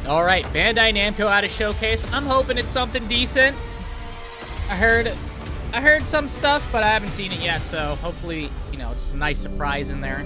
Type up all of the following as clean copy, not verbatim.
All right, Bandai Namco had a showcase. I'm hoping it's something decent. I heard some stuff, but I haven't seen it yet, so hopefully, you know, just a nice surprise in there.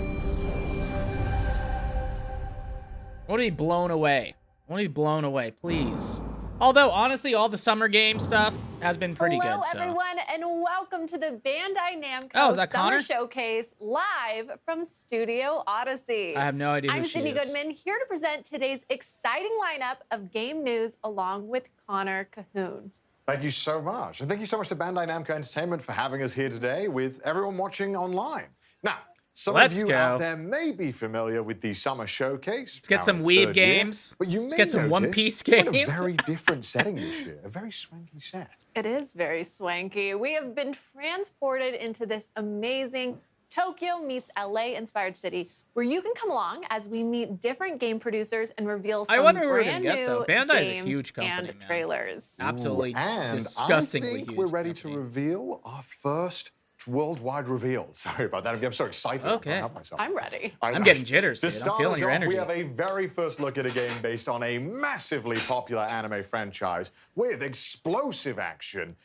I want to be blown away. I want to be blown away, please. Although, honestly, all the summer game stuff has been pretty good. Hello, everyone, and welcome to the Bandai Namco Summer Connor? Showcase live from Studio Odyssey. I have no idea who I'm she Sydney is. Goodman, here to present today's exciting lineup of game news along with Connor Cahoon. Thank you so much. And thank you so much to Bandai Namco Entertainment for having us here today with everyone watching online. Now, some of you out there may be familiar with the Summer Showcase. Let's get some weeb games. But you Let's may get some One Piece games. We're in a very different setting this year. A very swanky set. It is very swanky. We have been transported into this amazing Tokyo meets LA-inspired city where you can come along as we meet different game producers and reveal some brand new Bandai is a games huge company, and trailers. Absolutely And disgustingly I think huge we're ready company. to reveal our first worldwide reveal. Sorry about that. I'm so excited. Okay. I can't help myself. I'm ready. I'm getting jitters, To dude. I'm start feeling us your off, energy. We have a very first look at a game based on a massively popular anime franchise with explosive action,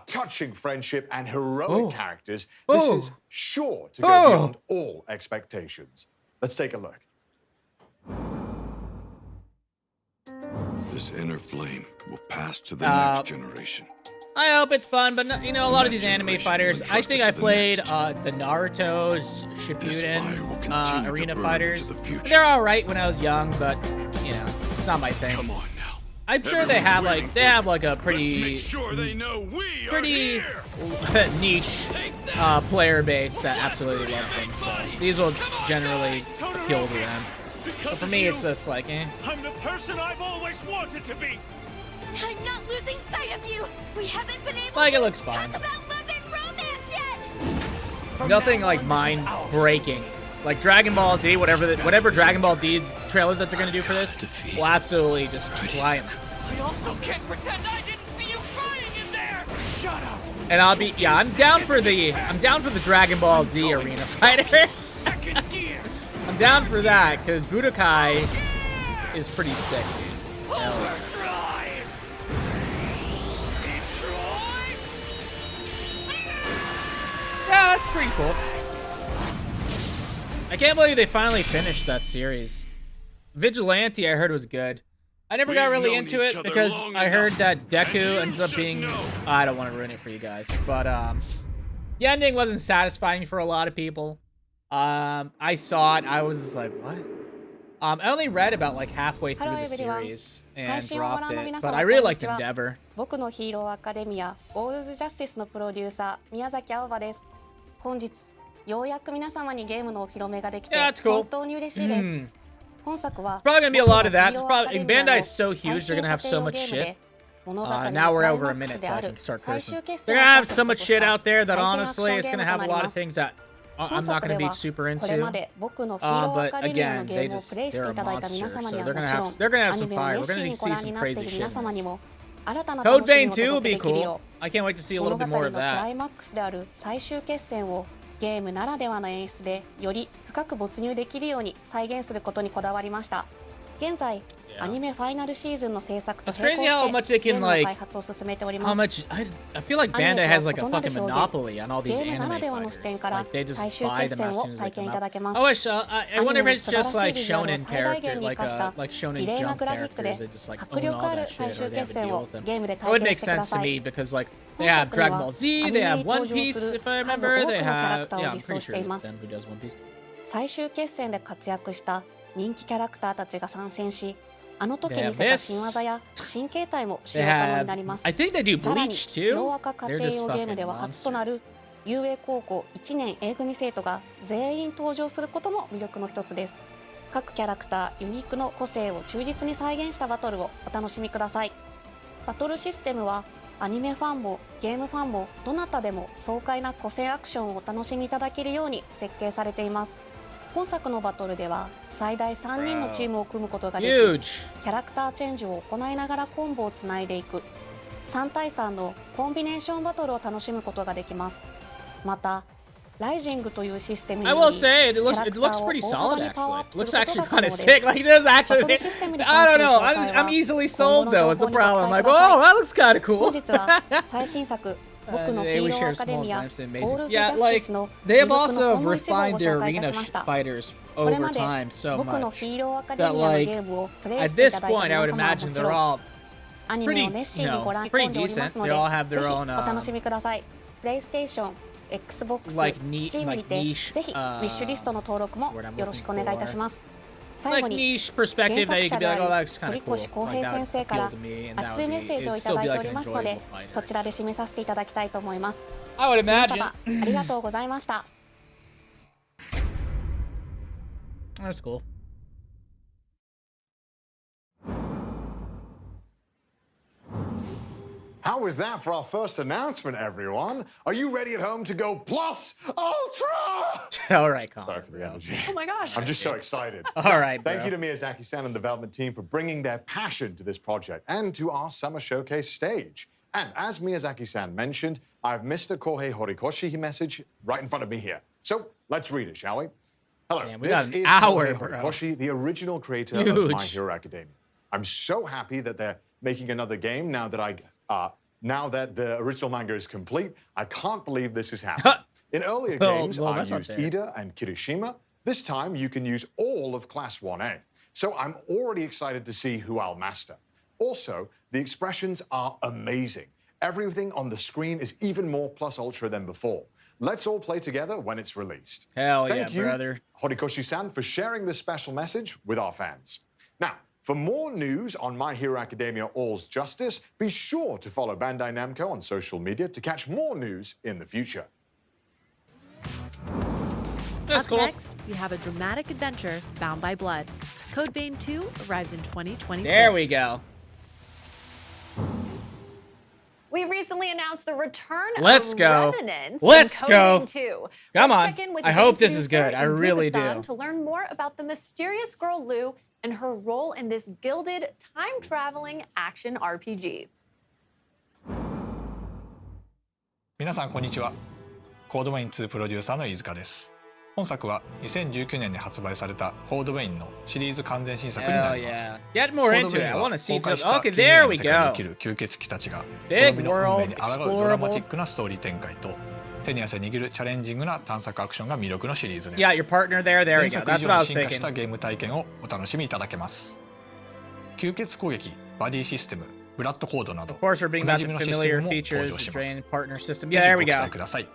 touching friendship, and heroic characters. This is sure to go beyond all expectations. Let's take a look. This inner flame will pass to the next generation. I hope it's fun, but you know, a lot of these anime fighters, I think I played the Naruto's Shippuden arena fighters. They're all right when I was young, but you know, it's not my thing. Come on now. I'm sure they have like a pretty niche player base that absolutely loves them. So these will generally appeal to them. But for me, it's just like, eh. I'm the person I've always wanted to be. I'm not losing sight of you. We haven't been able Like, to it looks fine. talk about love and romance yet. Nothing like mind breaking. Like Dragon Ball Z, whatever Dragon Ball D trailer that they're gonna do for this, will absolutely just fly them. I also can't pretend I didn't see you crying in there. Shut up. And I'm down for the Dragon Ball Z arena fighter. Second gear. I'm down for that because Budokai is pretty sick, dude. Overdrive. Detroit. Yeah, that's pretty cool. I can't believe they finally finished that series. Vigilante, I heard, was good. I never got really into it because I heard that Deku ends up being... I don't want to ruin it for you guys, but the ending wasn't satisfying for a lot of people. I saw it. I was just like, what? I only read about like halfway through the series and dropped it, but I really liked Endeavor. 僕のヒーローアカデミアゴールズジャスティスのプロデューサー宮崎あおばです。本日ようやく皆様にゲームのお披露目ができて本当に嬉しいです。本作は Probably gonna be a lot of that. Probably Bandai is so huge, they're gonna have so much shit. Now we're over a minute, so I can start cursing. They're gonna have so much shit out there that honestly, it's gonna have a lot of things that I'm not going to be super into, but again, they're a monster, so they're gonna have some fire. We're gonna see some crazy shit in this. Code Vein 2 will be cool. I can't wait to see a little bit more of that. ゲームならではの演出でより深く没入できるように再現することにこだわりました。現在、アニメファイナルシーズンの制作と並行してゲームの開発を進めております。I feel like Bandai has like a fucking monopoly on all these anime fighters. Like they just buy them as soon as they come out. I wonder if it's just like shonen character, like shonen jump characters. They just like own all that shit or they have a deal with them. It would make sense to me because like they have Dragon Ball Z, they have One Piece, if I remember. They have, yeah, I'm pretty sure it's them who does One Piece. 最終決戦で活躍した人気キャラクターたちが参戦し、あの時見せた新技や新形態も使用可能になります。さらに、ヒロアカ家庭用ゲームでは初となる遊泳高校1年 A 組生徒が全員登場することも魅力の一つです。各キャラクターユニークの個性を忠実に再現したバトルをお楽しみください。バトルシステムはアニメファンもゲームファンもどなたでも爽快な個性アクションをお楽しみいただけるように設計されています。本作のバトルでは最大3人のチームを組むことができ、キャラクターチェンジを行いながらコンボをつないでいく3対3のコンビネーションバトルを楽しむことができます。また I will say it looks pretty solid actually. It looks actually kind of sick. Like this actually. I don't know. I'm easily sold though. It's a problem. I'm like, oh, that looks kind of cool. We share small glimpses. Amazing. Yeah, like they have also refined their arena fighters over time so much that like at this point I would imagine they're all pretty, pretty decent. They all have their own like niche like niche perspective that you could be like, oh, that's kind of cool. Like, that would appeal to me, and that would be, it'd still be like an enjoyable fighter. I would imagine. That's cool. How was that for our first announcement, everyone? Are you ready at home to go plus ultra? All right, Colin. Sorry for the energy. Oh my gosh. I'm just so excited. All right, bro. Thank you to Miyazaki-san and the development team for bringing their passion to this project and to our summer showcase stage. And as Miyazaki-san mentioned, I have Mr. Kohei Horikoshi message right in front of me here. So let's read it, shall we? Hello, man, we got an is hour, Kohei bro. Horikoshi, the original creator Huge. of My Hero Academia. I'm so happy that they're making another game now that the original manga is complete. I can't believe this is happening. In earlier games, I used Ida and Kirishima. This time, you can use all of Class 1A. So I'm already excited to see who I'll master. Also, the expressions are amazing. Everything on the screen is even more plus ultra than before. Let's all play together when it's released. Hell yeah, Thank you, brother. Horikoshi-san, for sharing this special message with our fans. Now, for more news on My Hero Academia All's Justice, be sure to follow Bandai Namco on social media to catch more news in the future. That's cool. Up next, we have a dramatic adventure, Bound by Blood. Code Vein 2 arrives in 2026. There we go. We recently announced the return Let's of go. Revenants Let's in go. Code Vein 2. Come Let's on. check in with I the hope game this is producer, good. I really Izuka-san, do. to learn more about the mysterious girl Lou and her role in this gilded, time-traveling action RPG. 皆さんこんにちは。コードウェイン2プロデューサーの飯塚です。本作は2019年に発売されたコードウェインのシリーズ完全新作にな Hell ります。 yeah. Get more コード into ウェ it. イ I ンは want to see 崩壊 it. した Okay, 近未来 there の we 世界に go. 生きる吸血鬼たちが Big 滅びの運命に world, 抗うドラマティ explorable. ックなストーリー展開と手に汗握るチャレンジングな探索アクションが魅力のシリーズです。 Yeah, your partner there. There 前 we go. 作以 That's 上 what I に was 進化した thinking. ゲーム体験をお楽しみいただけます。吸血攻撃、バディシステム、ブラッドコードなど Of course, we're お bringing な back じ the みのシステ familiar ムも登 features, 場しま drain す。 partner system. ぜ Yeah, ひ there ご we 期 go. 待ください。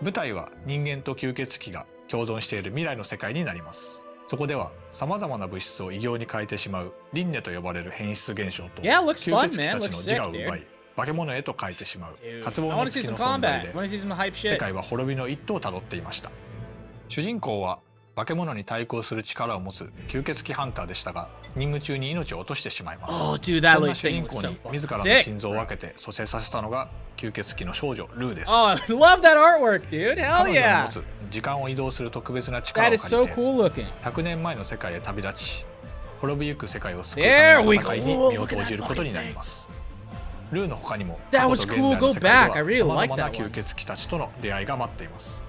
舞台は人間と吸血鬼が共存している未来の世界になります。そこでは様々な物質を異形に変えてしまう輪廻と呼ばれる変質現象と Yeah, looks 吸 fun, 血鬼 man. たちの Looks 自我 sick, を奪 dude. い化け物へと変えてしまう Dude, 渇望 I の want to see 月 some の存在 combat. で I want to see some hype 世 shit. 界は滅びの一途をたどっていました。主人公は化け物に対抗する力を持つ吸血鬼ハンターでしたが任務中に命を落としてしまいます。 Oh, dude, that そんな little 主 thing 人 looks 公 so に fucking 自らの sick. 心臓を分けて蘇生させたのが吸血鬼の少女ルーです。 Oh, I love that artwork, dude. Hell 彼女の持 yeah. つ時間を移動する特別な力 That を is 借 so りて cool looking. 100年前の世界へ旅立ち滅びゆく世界を救う There ため we の go. 戦いに身を投じることになります。ルーの他にも That 過 was 去と cool. 現代 Go の世界 back. I で really は like 様々な that 吸 one. 血鬼たちとの出会いが待っています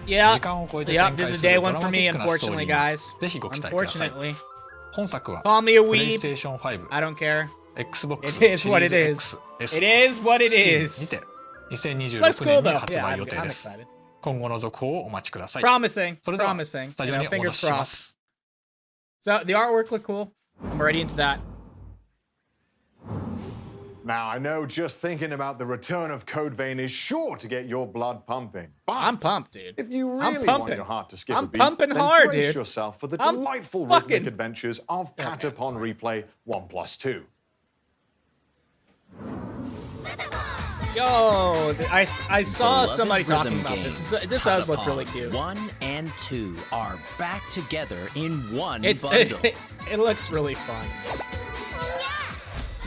Yeah. 時間を超えて Yep, 展 this 開 is する day ド one ラ for マテ me, ィックなストー unfortunately, リーに guys. ぜひご期待ください。 Unfortunately. 本作は Call me a プレイ weeb. ステーション5、I don't care. Xbox It is シリ what ー it ズ is. X、It is what it Steam is. にて Looks 2026 cool 年に though. 発 Yeah, 売 I'm 予定です 。 excited. 今後の続報をお待ちください。 Promising. それでは Promising. スタジ You オ know, にお fingers 戻ししま crossed. す。 So the artwork looked cool. I'm already into that. Now, I know just thinking about the return of Code Vein is sure to get your blood pumping. But I'm pumped, dude. if you I'm really want pumping. your heart to skip I'm a beat, pumping then hard, brace dude. yourself for the I'm delightful fucking- rhythmic adventures of Patapon Replay 1+2. Yo, I saw somebody talking about this. This does look really cute. 1 and 2 are back together in one It's bundle. it looks really fun.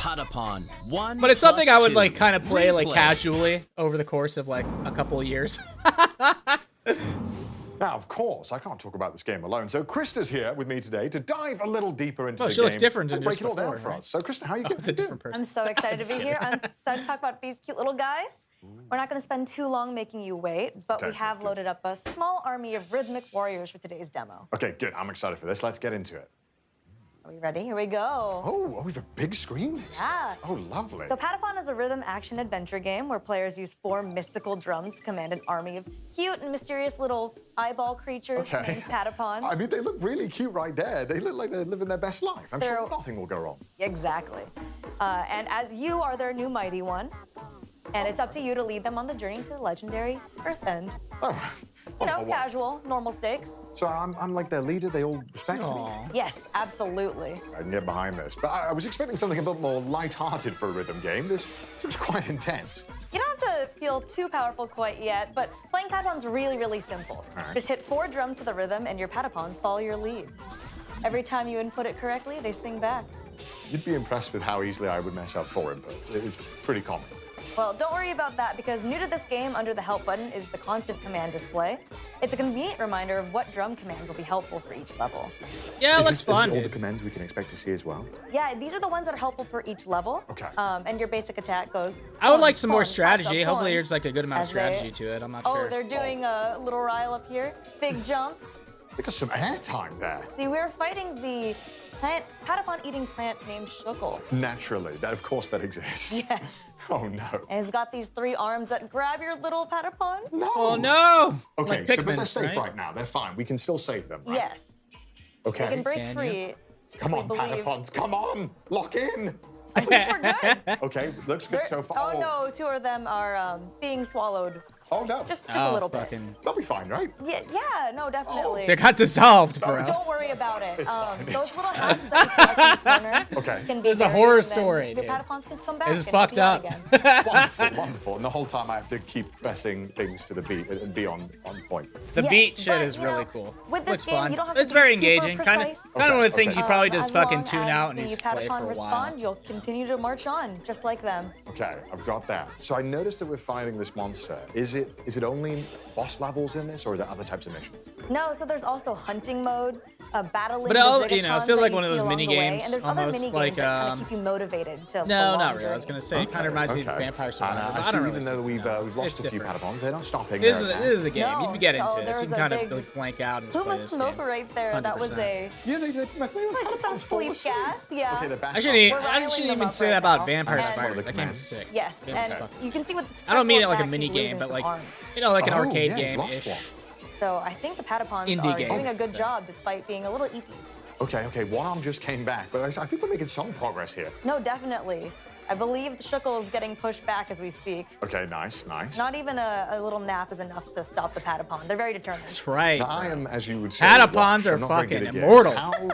Patapon 1 But it's something I would +2. like kind of play like Replay. casually over the course of like a couple of years. Now, of course, I can't talk about this game alone, so Krista's here with me today to dive a little deeper into Oh, the she game looks different than and break just it all down before, for right? us. So, Krista, how are you Oh, getting it's a to do? different person. I'm so excited to Just be here. kidding. I'm excited to talk about these cute little guys. We're not going to spend too long making you wait, but we have loaded up a small army of rhythmic warriors for today's demo. Okay, good. I'm excited for this. Let's get into it. Are we ready? Here we go. Oh, we have a big screen? Yeah. Oh, lovely. So Patapon is a rhythm action adventure game where players use 4 mystical drums to command an army of cute and mysterious little eyeball creatures named Patapons. I mean, they look really cute right there. They look like they're living their best life. I'm sure nothing will go wrong. Exactly. And as you are their new mighty one, and it's up to you to lead them on the journey to the legendary Earth End. Oh, you know, casual, normal stakes. So I'm like their leader. They all respect me. Yes, absolutely. I can get behind this. But I was expecting something a bit more light-hearted for a rhythm game. This seems quite intense. You don't have to feel too powerful quite yet, but playing Patapon's really, really simple. Just hit 4 drums to the rhythm and your Patapons follow your lead. Every time you input it correctly, they sing back. You'd be impressed with how easily I would mess up 4 inputs. It's pretty common. Well, don't worry about that, because new to this game, under the Help button, is the constant command display. It's a convenient reminder of what drum commands will be helpful for each level. Yeah, it looks fun. Is all the commands we can expect to see as well? Yeah, these are the ones that are helpful for each level. Okay. And your basic attack goes... I would like some more strategy. Hopefully there's like a good amount of strategy to it. I'm not sure. Oh, they're doing a little rile up here. Big jump. They got some airtime there. See, we're fighting the Patapon-eating plant named Shuckle. Naturally. Of course that exists. Yes. Oh, no. And it's got these 3 arms that grab your little Patapon. No. Oh, no. Okay, like but they're safe right now. They're fine. We can still save them, right? Yes. Okay. They can break free. Come on, Patapons. Come on. Lock in. I think we're good. Okay, looks good so far. Oh, no, 2 of them are being swallowed. Oh, no. Just a little bit. They'll be fine, right? Yeah, no, definitely. They got dissolved, bro. Don't worry about it. It's fine, those little hats that you collect in the corner can be There's a buried, horror and then story, the dude. Patapons can come back It's and fucked help you up. out again. Wonderful, wonderful. And the whole time I have to keep pressing things to the beat and be on point. The beat shit but, is you really know, cool. With this Looks game, fun. you don't have to It's be very super engaging. Kind of precise. one of the things you probably just As fucking long tune as out and the you just play for Patapon a respond, while. you'll continue to march on, just like them. Okay, I've got that. So I noticed that we're fighting this monster. Is it only boss levels in this, or are there other types of missions? No, so there's also hunting mode, battling But it feels like one of those mini games, and there's almost other mini like games that kind of keep you motivated to no, the not long really. I was journey. gonna say it kind of reminds me of Vampire Survivor. I I see, don't really even though we've lost a few different. Patapons, they're not stopping. This is a game. No, you can get into no, this. there's You can a kind of big like blank out and just Plume play of this smoke game. right there. That was 100%. a Yeah, they did. some sleep gas. Yeah. Okay, they're back. I shouldn't We're riling even them up say right that about now. Vampire And- Survivor. That game is sick. Yes, Game is and fucking- you can see with the I don't mean it like a successful mini attacks, he's game, but losing like some arms. like an Oh, arcade yeah, he's lost game-ish. one. So I think the Patapons Indie are game. doing a good So. job despite being a little eepy. Okay, one arm just came back, but I think we're making some progress here. No, definitely. I believe the Shuckle is getting pushed back as we speak. Okay, nice. Not even a little nap is enough to stop the Patapon. They're very determined. That's right. Now, I am, as you would say, Patapons watch. are I'm not very fucking good at games. immortal. How,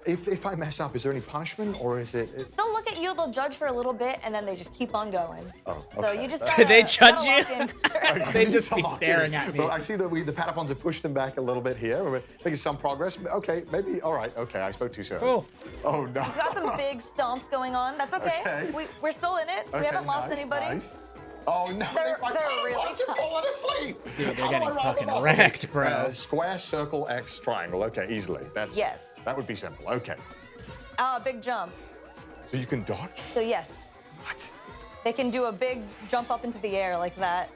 if I mess up, is there any punishment, or is it? They'll look at you, they'll judge for a little bit, and then they just keep on going. Oh, So okay. you just They judge you? you? They'd just be Come on, staring dude. at me. Well, I see that the Patapons have pushed them back a little bit here. We're making some progress. Okay, maybe. All right. Okay, I spoke too soon. Cool. Oh no. We've got some big stomps going on. That's okay. Okay. We're still in it. We haven't lost anybody. Nice. Oh no. They're my really Patapons are tough. falling asleep. Dude, they're How do getting I round fucking them up? wrecked, bro. Square, circle, X, triangle. Okay, easily. Yes. That would be simple. Okay. Big jump. So you can dodge. So yes, What? they can do a big jump up into the air like that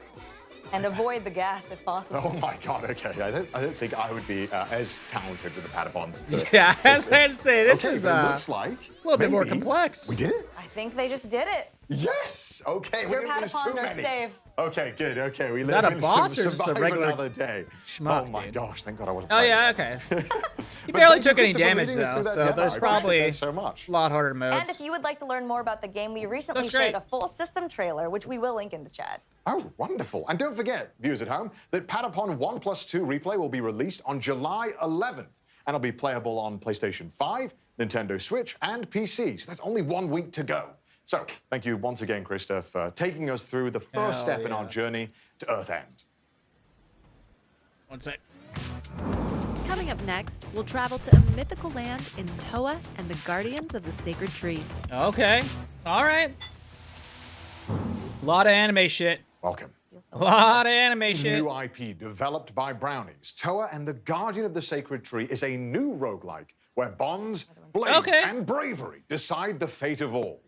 and avoid the gas if possible. Oh my God. Okay. I don't think I would be as talented with the Patapons. Yeah, I was going to say this Okay, is but it a looks like little bit more maybe complex. We did it. I think they just did it. Yes. Okay. We Your didn't lose Patapons too are many. safe. Okay. Good. Okay. We that a live boss or just a survive regular another day. schmuck, Oh my dude? gosh! Thank God I wasn't. Oh playing yeah, that. okay. You But barely thank you, took any Christopher, damage leading us though, through that so demo. there's I appreciate probably that so much. a lot harder modes. And if you would like to learn more about the game, we recently Looks shared great. a full system trailer, which we will link in the chat. Oh, wonderful. And don't forget, viewers at home, that Patapon 1+2 replay will be released on July 11th. And it'll be playable on PlayStation 5, Nintendo Switch, and PC. So that's only 1 week to go. So thank you once again, Krista, for taking us through the first step in our journey to Earth End. One sec. Coming up next, we'll travel to a mythical land in Toa and the Guardians of the Sacred Tree. Okay. All right. A lot of anime shit. Welcome. A lot of anime shit. New IP developed by Brownies. Toa and the Guardian of the Sacred Tree is a new roguelike where bonds, blades, Okay. and bravery decide the fate of all.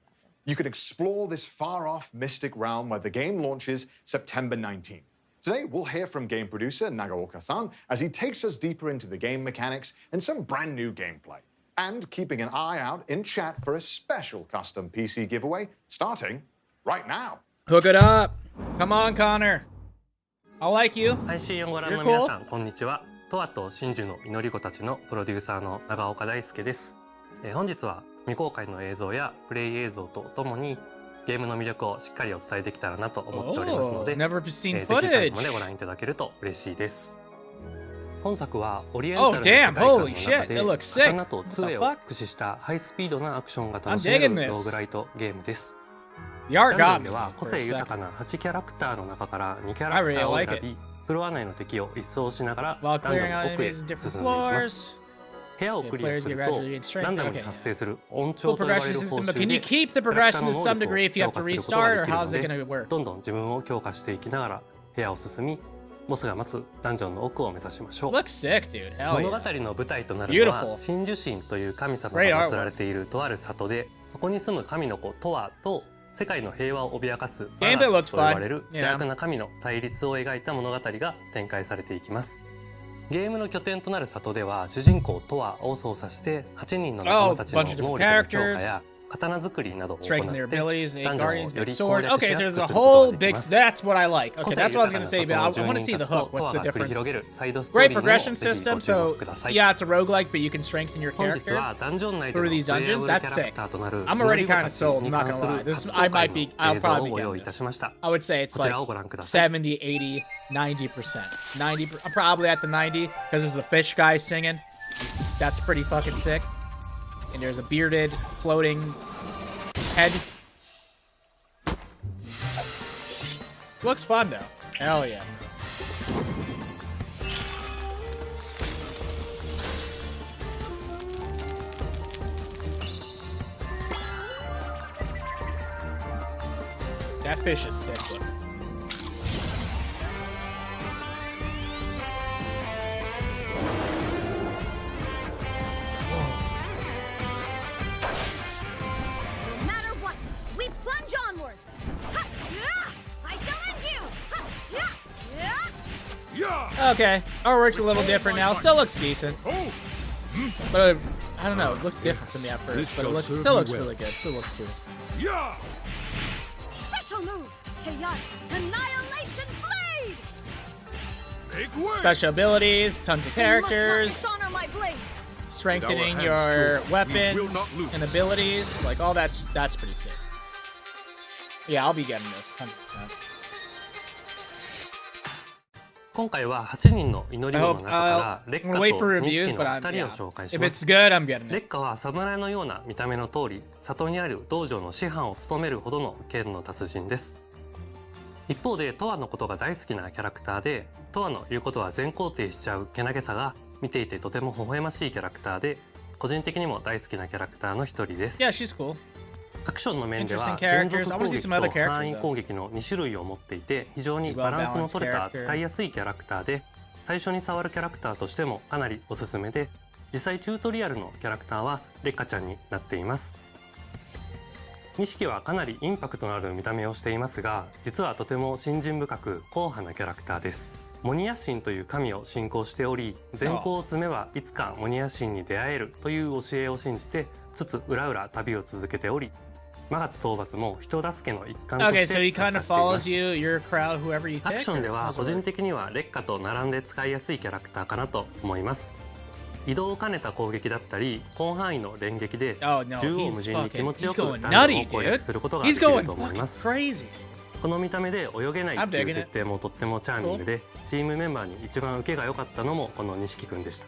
You can explore this far-off mystic realm where the game launches September 19th. Today, we'll hear from game producer Nagaoka-san as he takes us deeper into the game mechanics and some brand new gameplay. And keeping an eye out in chat for a special custom PC giveaway starting right now. Hook it up. Come on, Connor. I like you. 配信をご覧の皆さん、こんにちは。トアと真珠の祈り子たちのプロデューサーの長岡大輔です。本日は未公開の映像やプレイ映像とともにゲームの魅力をしっかりお伝えできたらなと思っておりますので、ぜひ最後までご覧いただけると嬉しいです。本作はオリエンタルの世界観の中で刀と杖を駆使したハイスピードなアクションが楽しめるローグライトゲームです。ダンジョンでは個性豊かな8キャラクターの中から2キャラクターを選び、フロア内の敵を一掃しながらダンジョンの奥へ進んでいきます。部屋をクリアするとランダムに発生する音調と呼ばれる報酬でキャラクターの能力を強化することができるので、どんどん自分を強化していきながら部屋を進み、ボスが待つダンジョンの奥を目指しましょう。物語の舞台となるのは真珠神という神様が祀られているとある里で、そこに住む神の子トアと世界の平和を脅かすバランスと呼ばれる邪悪な神の対立を描いた物語が展開されていきます。ゲームの拠点となる里では主人公トアを操作して8人の仲間たちの能力の強化や刀作りなどを行ってダンジョンをより攻略しやすくすることができます。That's what I like. Okay, that's what I was going to say, but I want to see the hook. What's the difference? Great progression system, so yeah, it's a roguelike, but you can strengthen your character through these dungeons. That's sick. I'm already kind of sold, I'm not going to lie. This, I'll probably be getting this. I would say it's like 70, 80, 90%. 90, probably at the 90, because there's the fish guy singing. That's pretty fucking sick. And there's a bearded, floating head. Looks fun, though. Hell yeah. That fish is sick, though. Okay, artwork's a little different now. Still looks decent, but I don't know. It looked different to me at first, but it still looks really good. Still looks cool. Special move, Annihilation Blade. Special abilities, tons of characters, strengthening your weapons and abilities. Like all that's pretty sick. Yeah, I'll be getting this 100%. 今回は8人の祈り子の中から劣化と錦の2人を紹介します。劣化は侍のような見た目の通り、里にある道場の師範を務めるほどの剣の達人です。一方でトアのことが大好きなキャラクターで、トアの言うことは全肯定しちゃうけなげさが見ていてとても微笑ましいキャラクターで、個人的にも大好きなキャラクターの一人です。Yeah, she's cool. アクションの面では連続攻撃と範囲攻撃の2種類を持っていて、非常にバランスの取れた使いやすいキャラクターで、最初に触るキャラクターとしてもかなりおすすめで、実際チュートリアルのキャラクターはレッカちゃんになっています。錦はかなりインパクトのある見た目をしていますが、実はとても信心深く硬派なキャラクターです。モニヤ神という神を信仰しており、善行を積めばいつかモニヤ神に出会えるという教えを信じて、つつ裏裏旅を続けており、魔月討伐も人助けの一環として参加しています。アクションでは個人的には劣化と並んで使いやすいキャラクターかなと思います。移動を兼ねた攻撃だったり広範囲の連撃で縦横無尽に気持ちよくダンジョンを攻略することができると思います。この見た目で泳げないっていう設定もとってもチャーミングで、チームメンバーに一番受けが良かったのもこの錦くんでした。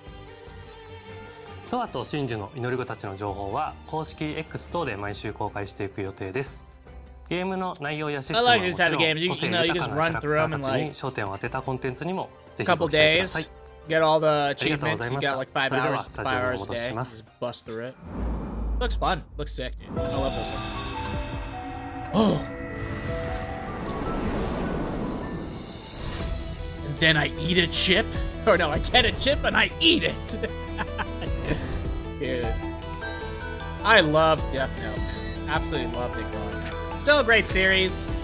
トアと真珠の祈り子たちの情報は公式 X 等で毎週公開していく予定です。ゲームの内容やシステムはもちろん個性豊かなキャラクターたちに焦点を当てたコンテンツにもぜひご期待ください。ありがとうございました。それではスタジオに戻します。Looks fun. Looks sick, dude. I love those ones. Oh. And then I eat a chip? Or no, I get a chip and I eat it. Dude. I love Death Note, man. Absolutely loved it growing up. Still a great series. You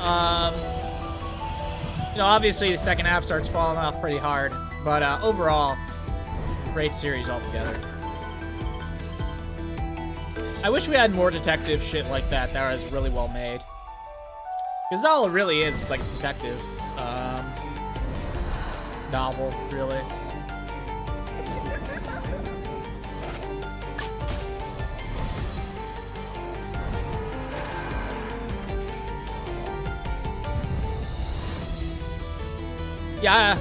know, obviously the second half starts falling off pretty hard, but overall, great series altogether. I wish we had more detective shit like that was really well made. Because all it really is like a detective novel, really. Yeah,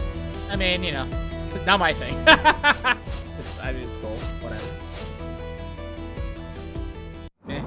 I mean, you know, not my thing. I mean, it's cool, whatever. Eh.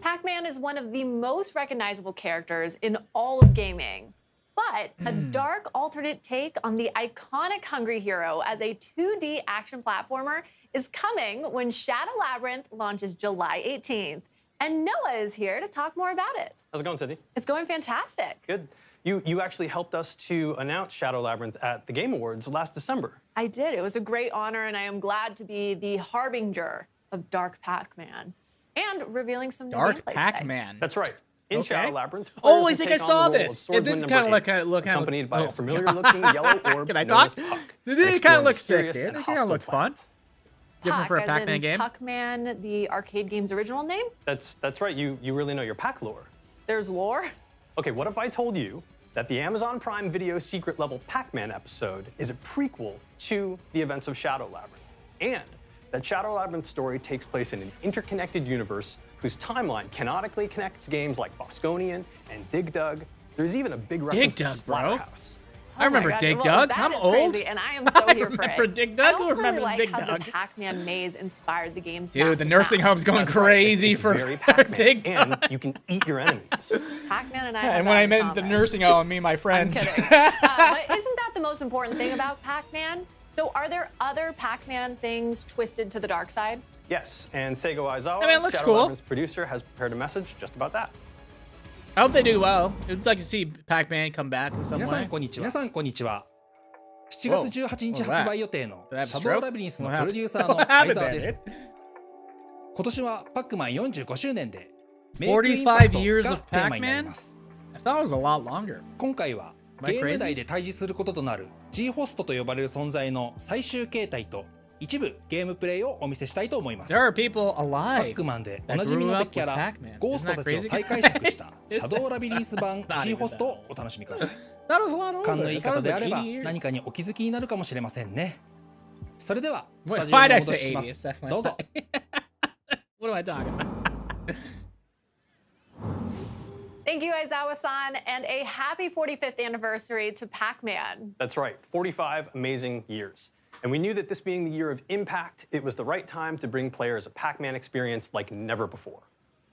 Pac-Man is one of the most recognizable characters in all of gaming. But a dark alternate take on the iconic Hungry Hero as a 2D action platformer is coming when Shadow Labyrinth launches July 18th. And Noah is here to talk more about it. How's it going, Sydney? It's going fantastic. Good. You actually helped us to announce Shadow Labyrinth at the Game Awards last December. I did. It was a great honor, and I am glad to be the harbinger of Dark Pac-Man and revealing some new Dark gameplay Pac-Man. today. That's right. In Shadow Labyrinth. Oh, I players think will I take saw on the role of this. It Swordsman did kind of number look 8, accompanied by a familiar-looking yellow orb. Can I known as talk? Puck, It and did kind explore of look sick, mysterious dude. and It kind of hostile looked fun. planets. Different for a Puck, Pac-Man as in game. Puck-Man, the arcade game's original name? That's right. You really know your Pac lore. There's lore? Okay, what if I told you that the Amazon Prime Video secret level Pac-Man episode is a prequel to the events of Shadow Labyrinth, and that Shadow Labyrinth's story takes place in an interconnected universe whose timeline canonically connects games like Bosconian and Dig Dug. There's even a big reference Dig to Dug, bro. Splatterhouse. I remember gosh, Dig well, Dug. that I'm is old. Crazy, and I am so here for it. remember Dig Dug. I Who also really remembers like Dig how Dug? the Pac-Man maze inspired the game's Dude, the massive nursing map. home's going That's right. crazy It's for very Pac-Man, Dig Dug. and you can eat your enemies. Pac-Man and I Yeah, have and when that I in meant the common. nursing home, me and my I'm friends. kidding. But isn't that the most important thing about Pac-Man? So are there other Pac-Man things twisted to the dark side? Yes, and Seigo Aizawa, I mean, it looks Shadow cool. Labyrinth's producer, has prepared a message just about that. I hope they do well. It would like to see Pac-Man come back in some 皆さん way. こんにちは。皆さんこんにちは。7 Whoa. 月18日 What was 発売予定の Did I have a シャド stroke? ウラビリンスの What プロデューサーの happened? 相 What 沢 happened で there, す。今年はパックマン45周年でメイクイン45パクト years が of テーマになり Pac-Man? ます。 I thought it was a lot longer. 今回は Am I ゲーム crazy? 内で対峙することとなる G ホストと呼ばれる存在の最終形態と一部ゲームプレイをお見せしたいと思います。 There are people パッ alive クマンでお that なじみ grew の up 敵キ with ャラ Pac-Man. ゴース Isn't ト that たちを crazy? 再解釈したシャドウラビリンス版 Not G even ホストをお楽しみください。 That was a lot older. 勘のいい I thought 方 it で was あれ like ば 80 years. 何かにお気づきになるかもしれませんね。それではス Wait, タジオに why お did I 戻 say ししま 80? す It's definitely どうぞ。 What am I talking about? Thank you, Aizawa-san, and a happy 45th anniversary to Pac-Man. That's right, 45 amazing years. And we knew that this being the year of impact, it was the right time to bring players a Pac-Man experience like never before.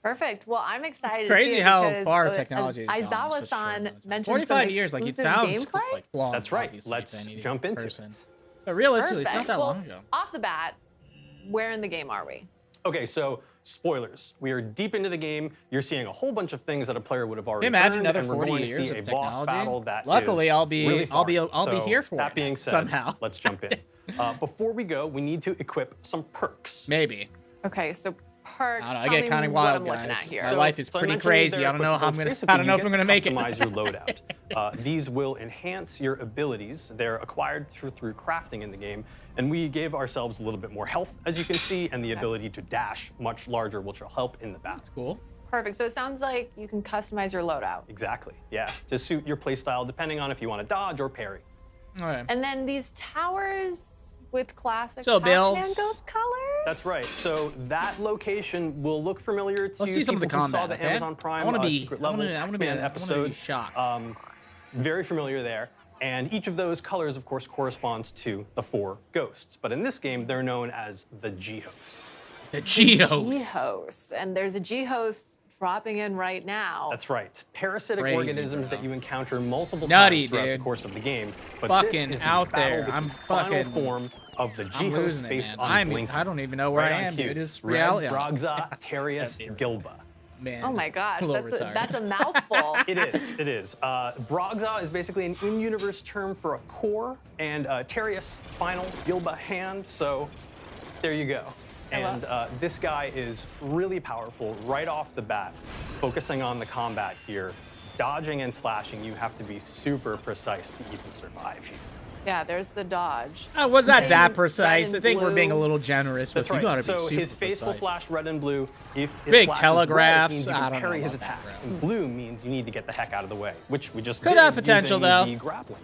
Perfect. Well, I'm excited It's to crazy see it how because, far as technology has gone in such a short Aizawa-san amount of time. mentioned 45 some years, like it exclusive sounds gameplay. like long. That's right. obviously, Let's if I need it jump in into person. it. But realistically, it's not Perfect. that Well, long ago. off the bat, where in the game are we? Okay, so spoilers. We are deep into the game. You're seeing a whole bunch of things that a player would have already Imagine earned, another and we're 40 going to years see a of boss technology. battle that Luckily, is I'll be really fun. here for that it being said, somehow. let's jump in. Before we go, we need to equip some perks. Maybe. Okay, so perks. I don't know, I tell get me kinda what wild, I'm looking at guys. here. My life is I pretty mentioned crazy. their I don't know how I'm equipment gonna. I codes. don't know if I'm Basically, gonna make you it. get to customize your loadout. These will enhance your abilities. They're acquired through crafting in the game, and we gave ourselves a little bit more health, as you can see, and the ability to dash much larger, which will help in the battle. That's cool. Perfect. So it sounds like you can customize your loadout. Exactly. Yeah, to suit your playstyle, depending on if you want to dodge or parry. Okay. And then these towers with classic So, Pac-Man builds. ghost colors? That's right. So that location will look familiar to Let's see some of the people who saw combat. the Okay? Amazon Prime I want to be. secret I level want to be. Pac-Man I want to episode. be shocked. Very familiar there. And each of those colors, of course, corresponds to the 4 ghosts. But in this game, they're known as the G-hosts. The G-hosts. G-hosts. And there's a G-host dropping in right now. That's right. Parasitic Crazy, organisms bro. that you encounter multiple Nutty, times throughout dude. the course of the game. But Fucking this is the out battle there. with I'm the final fucking- form of the I'm G-host losing it, based man. on I Blinking. don't even know where Right I on am, cue. dude. It's Red, reality. Brogza, Terius, Gilba. Man. Oh my gosh, a little that's a retired. mouthful. It is, it is. Brogza is basically an in-universe term for a core, and Terius, final, Gilba, hand, so there you go. And this guy is really powerful right off the bat. Focusing on the combat here, dodging and slashing, you have to be super precise to even survive here. Yeah, there's the dodge. Was that precise? I think we're being a little generous, but you gotta be super So his face will precise. flash red and blue. If it Big flashes telegraphs. red, it means you I can don't parry know his about attack. that, And blue means you need to get the heck out of the way, which we just Could did have potential, using though. the grappling.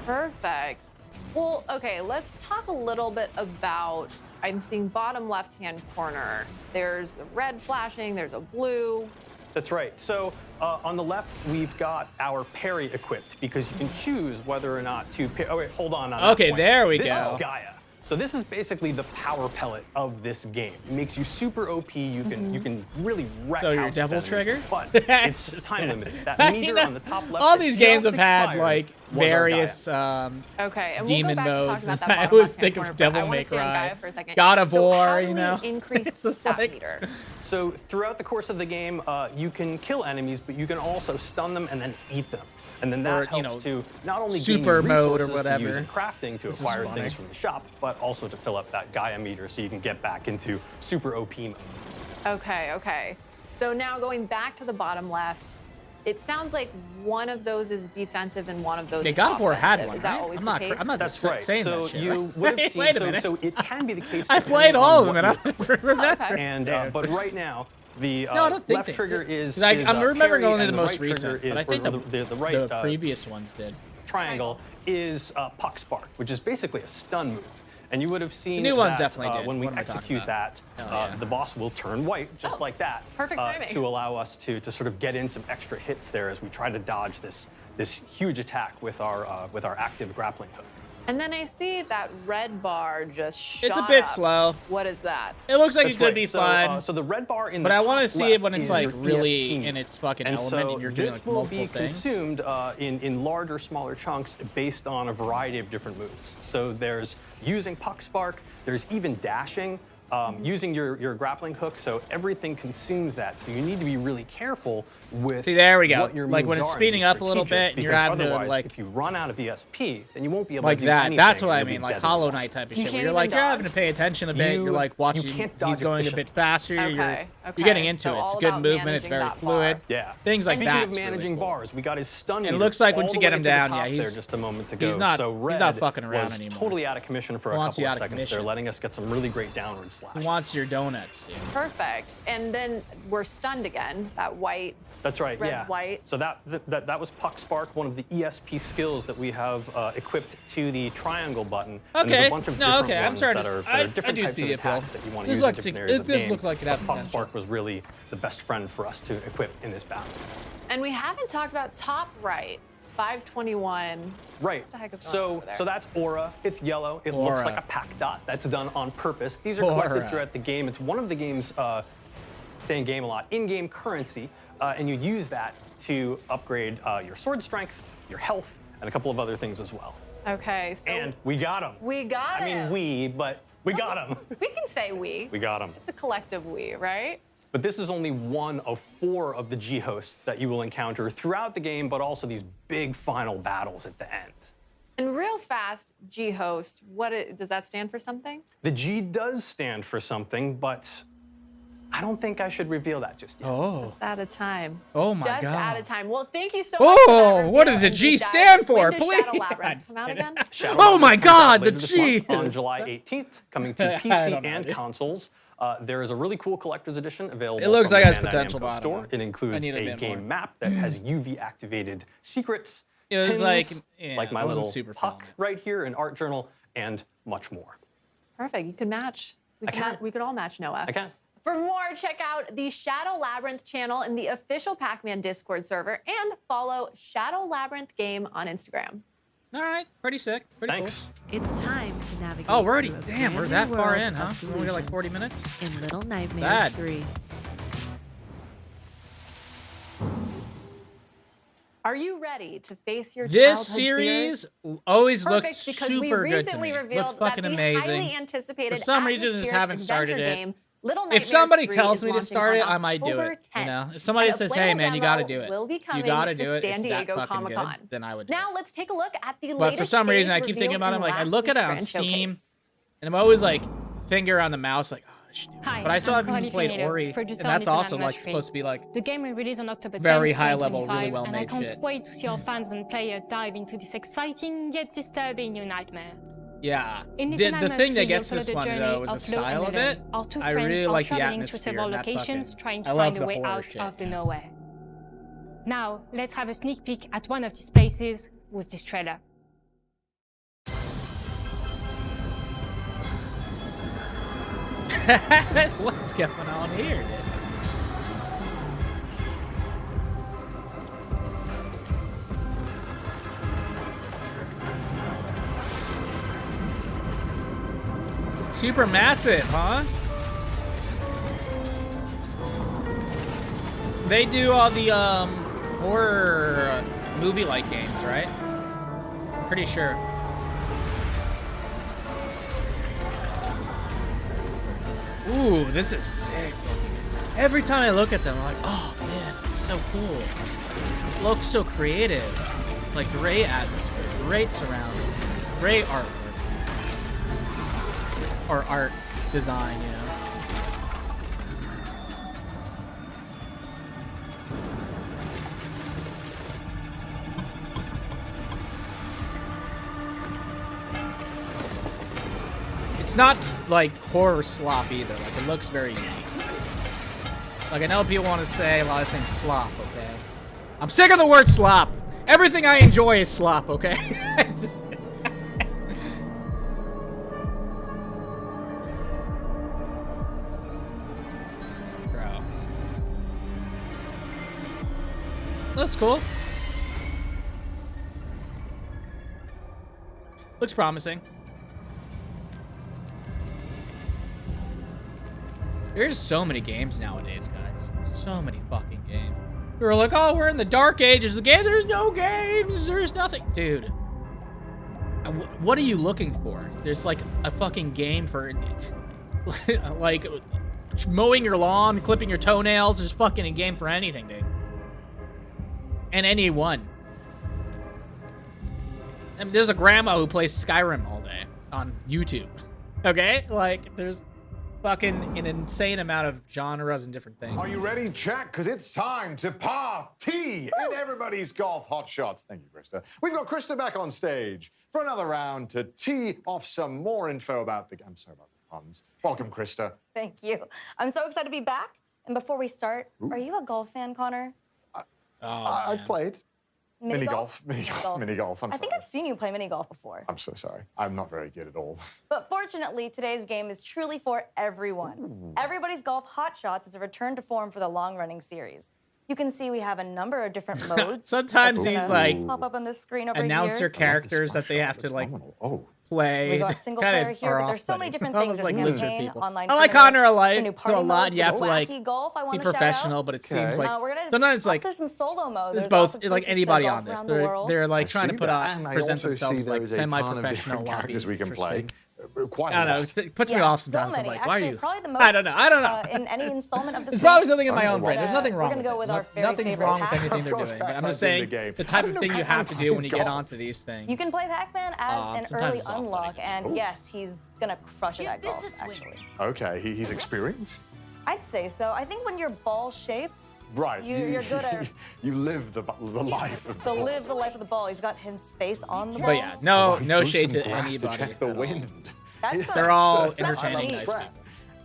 Perfect. Well, okay, let's talk a little bit about, I'm seeing bottom left-hand corner. There's a red flashing, there's a blue. That's right. So on the left, we've got our parry equipped because you can choose whether or not to parry. Oh, wait, hold on. Okay, there we this go. Is Gaia. So this is basically the power pellet of this game. It makes you super OP. You can really wreck. So your house devil with trigger? enemies, but it's time limited. That meter on the top left. All that these games just have had expired like was our various Okay, and demon we'll go back to modes. talking about that I bottom always left-hand think corner, of but I Devil wanna May stay on Cry, Gaia for a second. God of So War, how do you we know. increase that meter? So throughout the course of the game, you can kill enemies, but you can also stun them and then eat them. And then that helps to not only super gain you mode or resources to use whatever. in crafting to This is acquire funny. things from the shop, but also to fill up that Gaia meter so you can get back into super OP mode. Okay. So now going back to the bottom left, it sounds like one of those is defensive and one of those is God of War had offensive. one, Is that right? always I'm the not case? I'm not That's just right. saying So that shit. you right? would have seen. Wait a minute. So it can be the case. I depending played all on of them, and I what don't remember. Okay. And but right now, the No, I don't think left they trigger did. is. 'Cause I remember parry, going to and the most right trigger recent, but I is- think or the right the previous ones did. triangle is Puck Spark, which is basically a stun move. And you would have seen The new ones that, definitely did. when we What am I talking execute about? that, the boss will turn white, just like that. Perfect timing. To allow us to sort of get in some extra hits there as we try to dodge this huge attack with our active grappling hook. And then I see that red bar just shot It's a bit up. slow. What is that? It looks like That's it could right. be So, fun. so the red bar in but the I want to top see it left when it's is like your really ESP. in its fucking And element so and you're doing this like will multiple be things. consumed in larger, smaller chunks based on a variety of different moves. So there's using Puck Spark, there's even dashing, using your grappling hook. So everything consumes that. So you need to be really careful with See, there we go. what your Like when moves it's are and speeding be up a little strategic, bit and you're because having to otherwise, like if you run out of ESP, then you won't be able like to do that. anything. That's what I You'll be mean, like dead Hollow in the Knight type of You shit. Where can't you're even like you're having to dodge? pay attention a bit. You're like watching. can't He's dodge going a efficiently. bit faster. Okay, You're getting into so it. It's all good about movement. It's managing very that fluid. bar. Yeah. Things like Speaking that. of managing bars, we got his stun It meter looks like all once the you get way him to the down, top yeah, there he's just a moment ago. he's not so he's red not fucking around was anymore. totally out of commission for a Wants couple you of out of seconds. They're commission. letting us get some really great downward slash. He wants your donuts, dude. Perfect. And then we're stunned again. That white. That's right. Red's yeah. white. So that was Puck Spark, one of the ESP skills that we have equipped to the triangle button. And there's Okay. a bunch of No, different okay. I'm ones starting that to. are, that are I different do types see of the appeal. attacks that you want to This use in looks. different areas It of does game. look like it has But Puck potential. Spark was really the best friend for us to equip in this battle. And we haven't talked about top right, 521. Right. What the heck is going on So over there? so that's aura. It's yellow. It Aura. looks like a pack dot. That's done on purpose. These are collected Aura. throughout the game. It's one of the game's saying game a lot, in-game currency, and you use that to upgrade your sword strength, your health, and a couple of other things as well. Okay, so And we got him. we got I him. mean, but we got him. We can say we. We got him. It's a collective we, right? But this is only one of 4 of the G hosts that you will encounter throughout the game, but also these big final battles at the end. And real fast, G host. Does that stand for something? The G does stand for something, but I don't think I should reveal that just yet. Oh. Just out of time. Oh my Just god. out of time. Well, thank you so much. For that Oh, what review does the and G deep dive. stand for? When does Please. Shadow Labyrinth come out again? Shadow Oh my Labyrinth comes out God, the later this month G. on July 18th, coming to I PC don't know, and dude. consoles. There is a really cool collector's edition available. It looks from like the it has Bandai potential, Namco but I don't store. know. It I includes need a a bit game more. map that has UV activated secrets, It was pins, like, yeah, like my it wasn't little super puck fun. right here, an art journal, and much more. Perfect. You could match. I can. We could all match Noah. I can. For more, check out the Shadow Labyrinth channel in the official Pac-Man Discord server and follow Shadow Labyrinth Game on Instagram. All right, pretty sick. Pretty Thanks. It's time to navigate. Oh, we're already. through a Damn, we're brand that new far world in, huh? of We only got like delusions 40 minutes. In Little Nightmares Bad. 3. Are you ready to face your This childhood series fears? always Perfect, looked because we super good to recently me. revealed Looked fucking that the amazing. highly anticipated For some reason, just atmospheric haven't started adventure it. game, Little If Nightmares somebody 3 tells is me to launching start it, on I might do October it. You 10th. know, if somebody And a says, playable "Hey, man, you got to demo do it. will be You coming got to to do it." San It's that Diego fucking good. Comic-Con. Then I would. Do Now it. let's take a look at the But latest for some reason, I stage keep thinking revealed about it. I'm in like, I last look at week's it on Grand Steam, Showcase. and I'm always like finger on the mouse, like, oh, Hi, but I still haven't even played Ori, and that's also like supposed to be like the game will release on October 10th, very high level, really well and made I can't shit. wait to see our fans and players dive into this exciting yet disturbing new nightmare. Yeah, the thing that gets this one though is the style of it. I really like the atmosphere and that fucking, I love the horror shit. Of the nowhere. Now, let's have a sneak peek at one of these places with this trailer. What's going on here, dude? Super massive, huh? They do all the horror movie-like games, right? I'm pretty sure. Ooh, this is sick looking. Every time I look at them, I'm like, oh man, it's so cool. It looks so creative. Like great atmosphere, great surrounding, great artwork. Or art design, you know. It's not like horror slop either. Like it looks very unique. Like I know people want to say a lot of things slop, okay? I'm sick of the word slop. Everything I enjoy is slop, okay? Just... Bro. That's cool. Looks promising. There's so many games nowadays, guys. So many fucking games. We were like, oh, we're in the dark ages. The games, there's no games. There's nothing. Dude. What are you looking for? There's like a fucking game for like mowing your lawn, clipping your toenails. There's fucking a game for anything, dude. And anyone. I mean, there's a grandma who plays Skyrim all day on YouTube. Okay? Like, there's fucking an insane amount of genres and different things. Are you ready, chat? Because it's time to party in everybody's golf hot shots. Thank you, Krista. We've got Krista back on stage for another round to tee off some more info about the... I'm sorry about the puns. Welcome, Krista. Thank you. I'm so excited to be back. And before we start, are you a golf fan, Connor? I've played. Mini golf. I'm I think I've seen you play mini golf before. I'm so sorry. I'm not very good at all. But fortunately, today's game is truly for everyone. Ooh. Everybody's Golf Hot Shots is a return to form for the long-running series. You can see we have a number of different modes. Sometimes these like pop up on this screen over announcer here. characters that they have to like play. We got single player here, but there's so many different things. Like There's lizard campaign, people. online I like tournaments, Connor a lot. You have to like be professional, but it seems like sometimes it's like there's some solo mode. there's both like anybody on this. They're like trying to put out present themselves as like semi-professional characters we can play. Quite I don't know. It puts me off sometimes. So I'm like, why are you? Most, I don't know. In any installment of this There's probably game, something in my own brain. There's nothing wrong we're gonna with go it. with our Nothing's wrong with anything they're doing. But I'm just saying the type of thing you have to do when you get onto these things. You can play Pac-Man as an early unlock, and yes, he's gonna crush it at golf, actually. Okay, he's experienced? I'd say so. I think when you're ball-shaped, right, you're good at... You live the life of the live the life of the ball. He's got his face on the ball. But yeah, no shade to anybody. To check the wind. They're all entertaining nice people.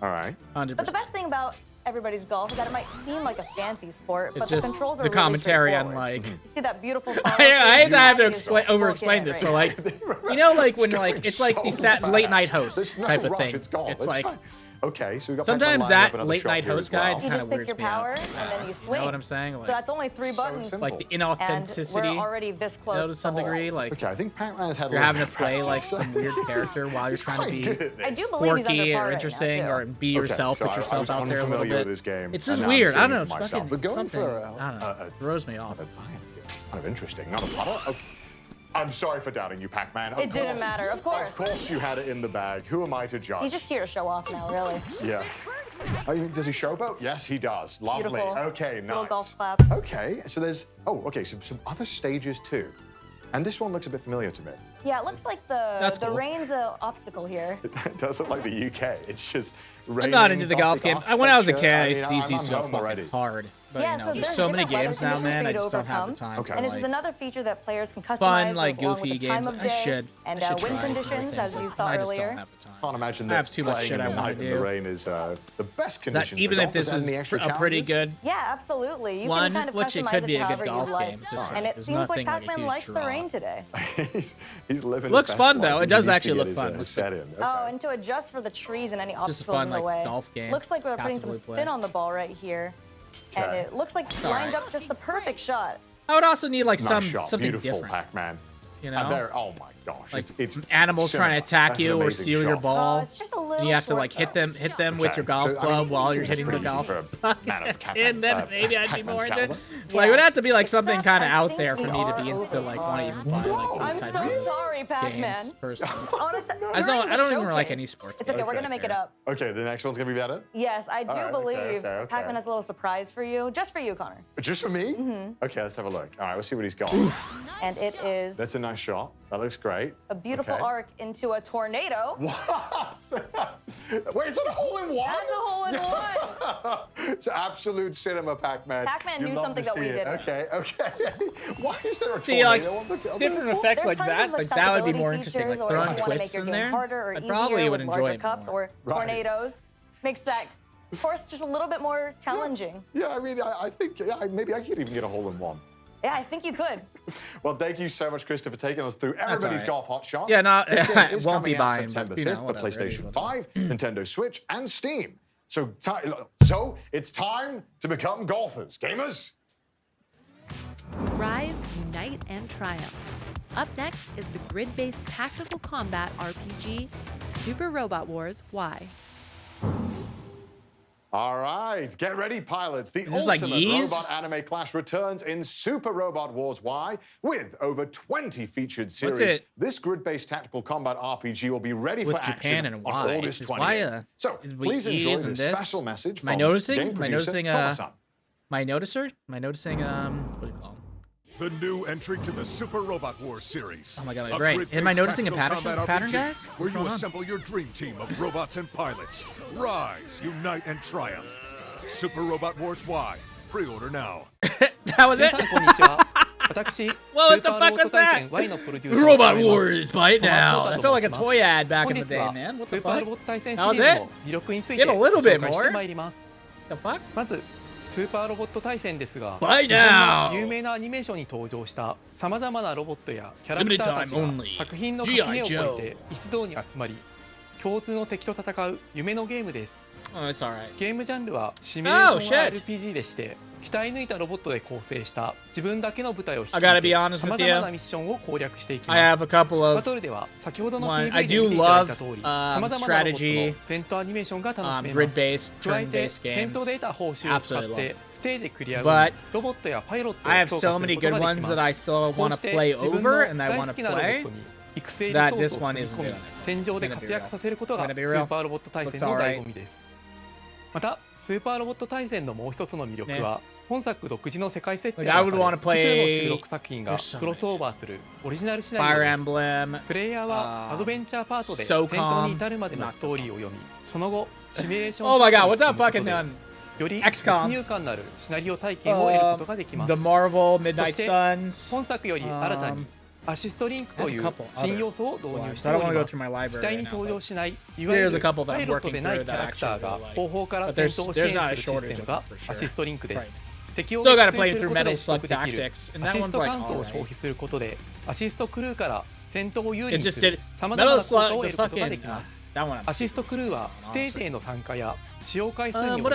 All right. 100%. But the best thing about everybody's golf is that it might seem like a fancy sport, but it's the just controls are the commentary really on like. You see that beautiful. I hate to have to over-explain this, but like, you know, like when like it's like the late night host type of thing. It's like. Okay, so we got sometimes that late night host guy kind of weirds me out. And then you swing. You know what I'm saying? Like, so that's only 3 buttons. Like the inauthenticity. And we're already this close. You know, to some degree, like. Okay, I think Pac-Man's had. You're having to play like some weird character while you're trying to be I do believe quirky or interesting or be yourself, put yourself out there a little bit. It's just weird. I don't know. It's fucking something. I don't know. It throws me off. Kind of interesting. Not a puddle. I'm sorry for doubting you, Pac-Man. It didn't matter, of course. Of course you had it in the bag. Who am I to judge? He's just here to show off now, really. Yeah. Does he showboat? Yes, he does. Lovely. Beautiful. Okay, nice. Little golf claps. Okay, so there's, some other stages too. And this one looks a bit familiar to me. Yeah, it looks like the cool. rain's an obstacle here. It does look like the UK. It's just raining. I'm not into the golf game. When I was a kid, I architecture. used to I'm go home already. fucking hard. But Yeah, you know, so there's there's so many different games weather now, conditions man. for I you to just don't have the overcome. time. Okay. to, And this like, is another feature that players can customize fun, like, along goofy with the time games. of I day should. and I should wind try conditions, as you saw I just earlier. don't have the time. Can't imagine I have too much playing shit in I the want night to in the do. rain is the best That conditions. even for if this golfers was and the extra a pretty challenges. good Yeah, absolutely. You one, can kind of which it customize could it be to a good however golf you like. game. Just And it there's seems nothing like like a Pac-Man huge likes the draw. rain today. he's living. Looks his best fun, life. though. It He does needs to actually get look fun. his set in. Oh, and to adjust for the trees and any Just a obstacles fun, in the like, way. golf game. Looks like we're putting some Passively spin play. on the ball right here. And Okay. it looks like It's lined alright. up just the perfect shot. I would also need like Nice shot. something Beautiful different. Pac-Man. You And know, there, oh my gosh, like it's animals trying to cinema. attack That's an you or amazing steal your shot. ball. It's just a little And you have to short, like hit though. them with your golf So, I club mean, while you're it's hitting the pretty golf. easy for a man of Pac-Man, And then maybe I'd be Pac-Man's more into. caliber. Like it would have to be like Except something kind I of out think there for we me to are be into, like want to even play like I'm these type so of sorry, Pac-Man. games. Personally. I don't even like any sports. It's okay, we're gonna make it up. Okay, the next one's gonna be better. Yes, I do All right, believe okay. Pac-Man has a little surprise for you, just for you, Connor. Just for me? Mm-hmm. Okay, let's have a look. All right, we'll see what he's got. And it is That's a nice shot. That looks great. a beautiful Okay. arc into a tornado. What? Wait, is that a hole in one? That's a hole in one. It's absolute cinema, Pac-Man. Pac-Man You'd knew love something to that we see it. didn't. Okay. Why is there a See, tornado like on the different other? effects like There's that, tons of like that would be accessibility more interesting. Like features, or throwing if you want to twists make your in game there. harder or I easier probably would with enjoy larger it cups more. or Right. tornadoes, makes that course just a little bit more challenging. Yeah, I mean, I think maybe I could even get a hole in one. Yeah, I think you could. Well, thank you so much, Chris, for taking us through everybody's all right. golf hot shots. Yeah, no, This game it is won't be coming out buying, but, September you know, 5th for whatever, it is PlayStation what it 5, Nintendo Switch, and Steam. So it's time to become golfers, gamers. Rise, unite, and triumph. Up next is the grid-based tactical combat RPG, Super Robot Wars Y. All right, get ready, pilots. The this like ultimate Ys? robot anime clash returns in Super Robot Wars Y with over 20 featured series. it? This grid-based tactical combat RPG will be ready With for Japan action and on Y. August Is 20th. Y So is please Ys enjoy and this this? special message Am I from noticing? game Am I producer noticing? Thomas-san. Am I noticing? What do you call them? The new entry to the Super Robot Wars series. Oh my god, my brain. Am I noticing a pattern, guys? Where What's you going on? assemble your dream team of robots and pilots. Rise, unite, and triumph. Super Robot Wars Y. Pre-order now. That was it? What the fuck was that? Robot Wars, buy it now. That felt like a toy ad back in the day, man. What the fuck? That was it? Give a little bit more. The fuck? まずスーパーロボット対戦ですが、 Why now? 有名なアニメーションに登場したさまざまなロボットやキャラクターたちが作品の垣根を越えて一堂に集まり、共通の敵と戦う夢のゲームです。ゲームジャンルはシミュレーション RPG でして、鍛え抜いたロボットで構成した自分だけの部隊を率いてさまざまなミッションを攻略していきます。バトルでは先ほどの PV で見ていただいた通り、さまざまなロボットの戦闘アニメーションが楽しめます。加えて戦闘データ報酬を使ってステージクリア後にロボットやパイロットを強化することができます。こうして自分の大好きなロボットに育成リソースを積み込み、戦場で活躍させることがスーパーロボット対戦の醍醐味です。またスーパーロボット対戦のもう一つの魅力は、本作独自の世界設定の中で複数の収録作品がクロスオーバーするオリジナルシナリオです。プレイヤーはアドベンチャーパートで戦闘に至るまでのストーリーを読み、その後シミュレーションパートに進むことでより没入感のあるシナリオ体験を得ることができます。そして本作より新たにアシストリンクという新要素を導入しております。機体に登場しないいわゆるパイロットでないキャラクターが後方から戦闘を支援するシステムがアシストリンクです。敵を撃墜することで取得できるアシストカウントを消費することでアシストクルーから戦闘を有利にするさまざまな効果を得ることができます。アシストクルーはステージへの参加や使用回数に応じて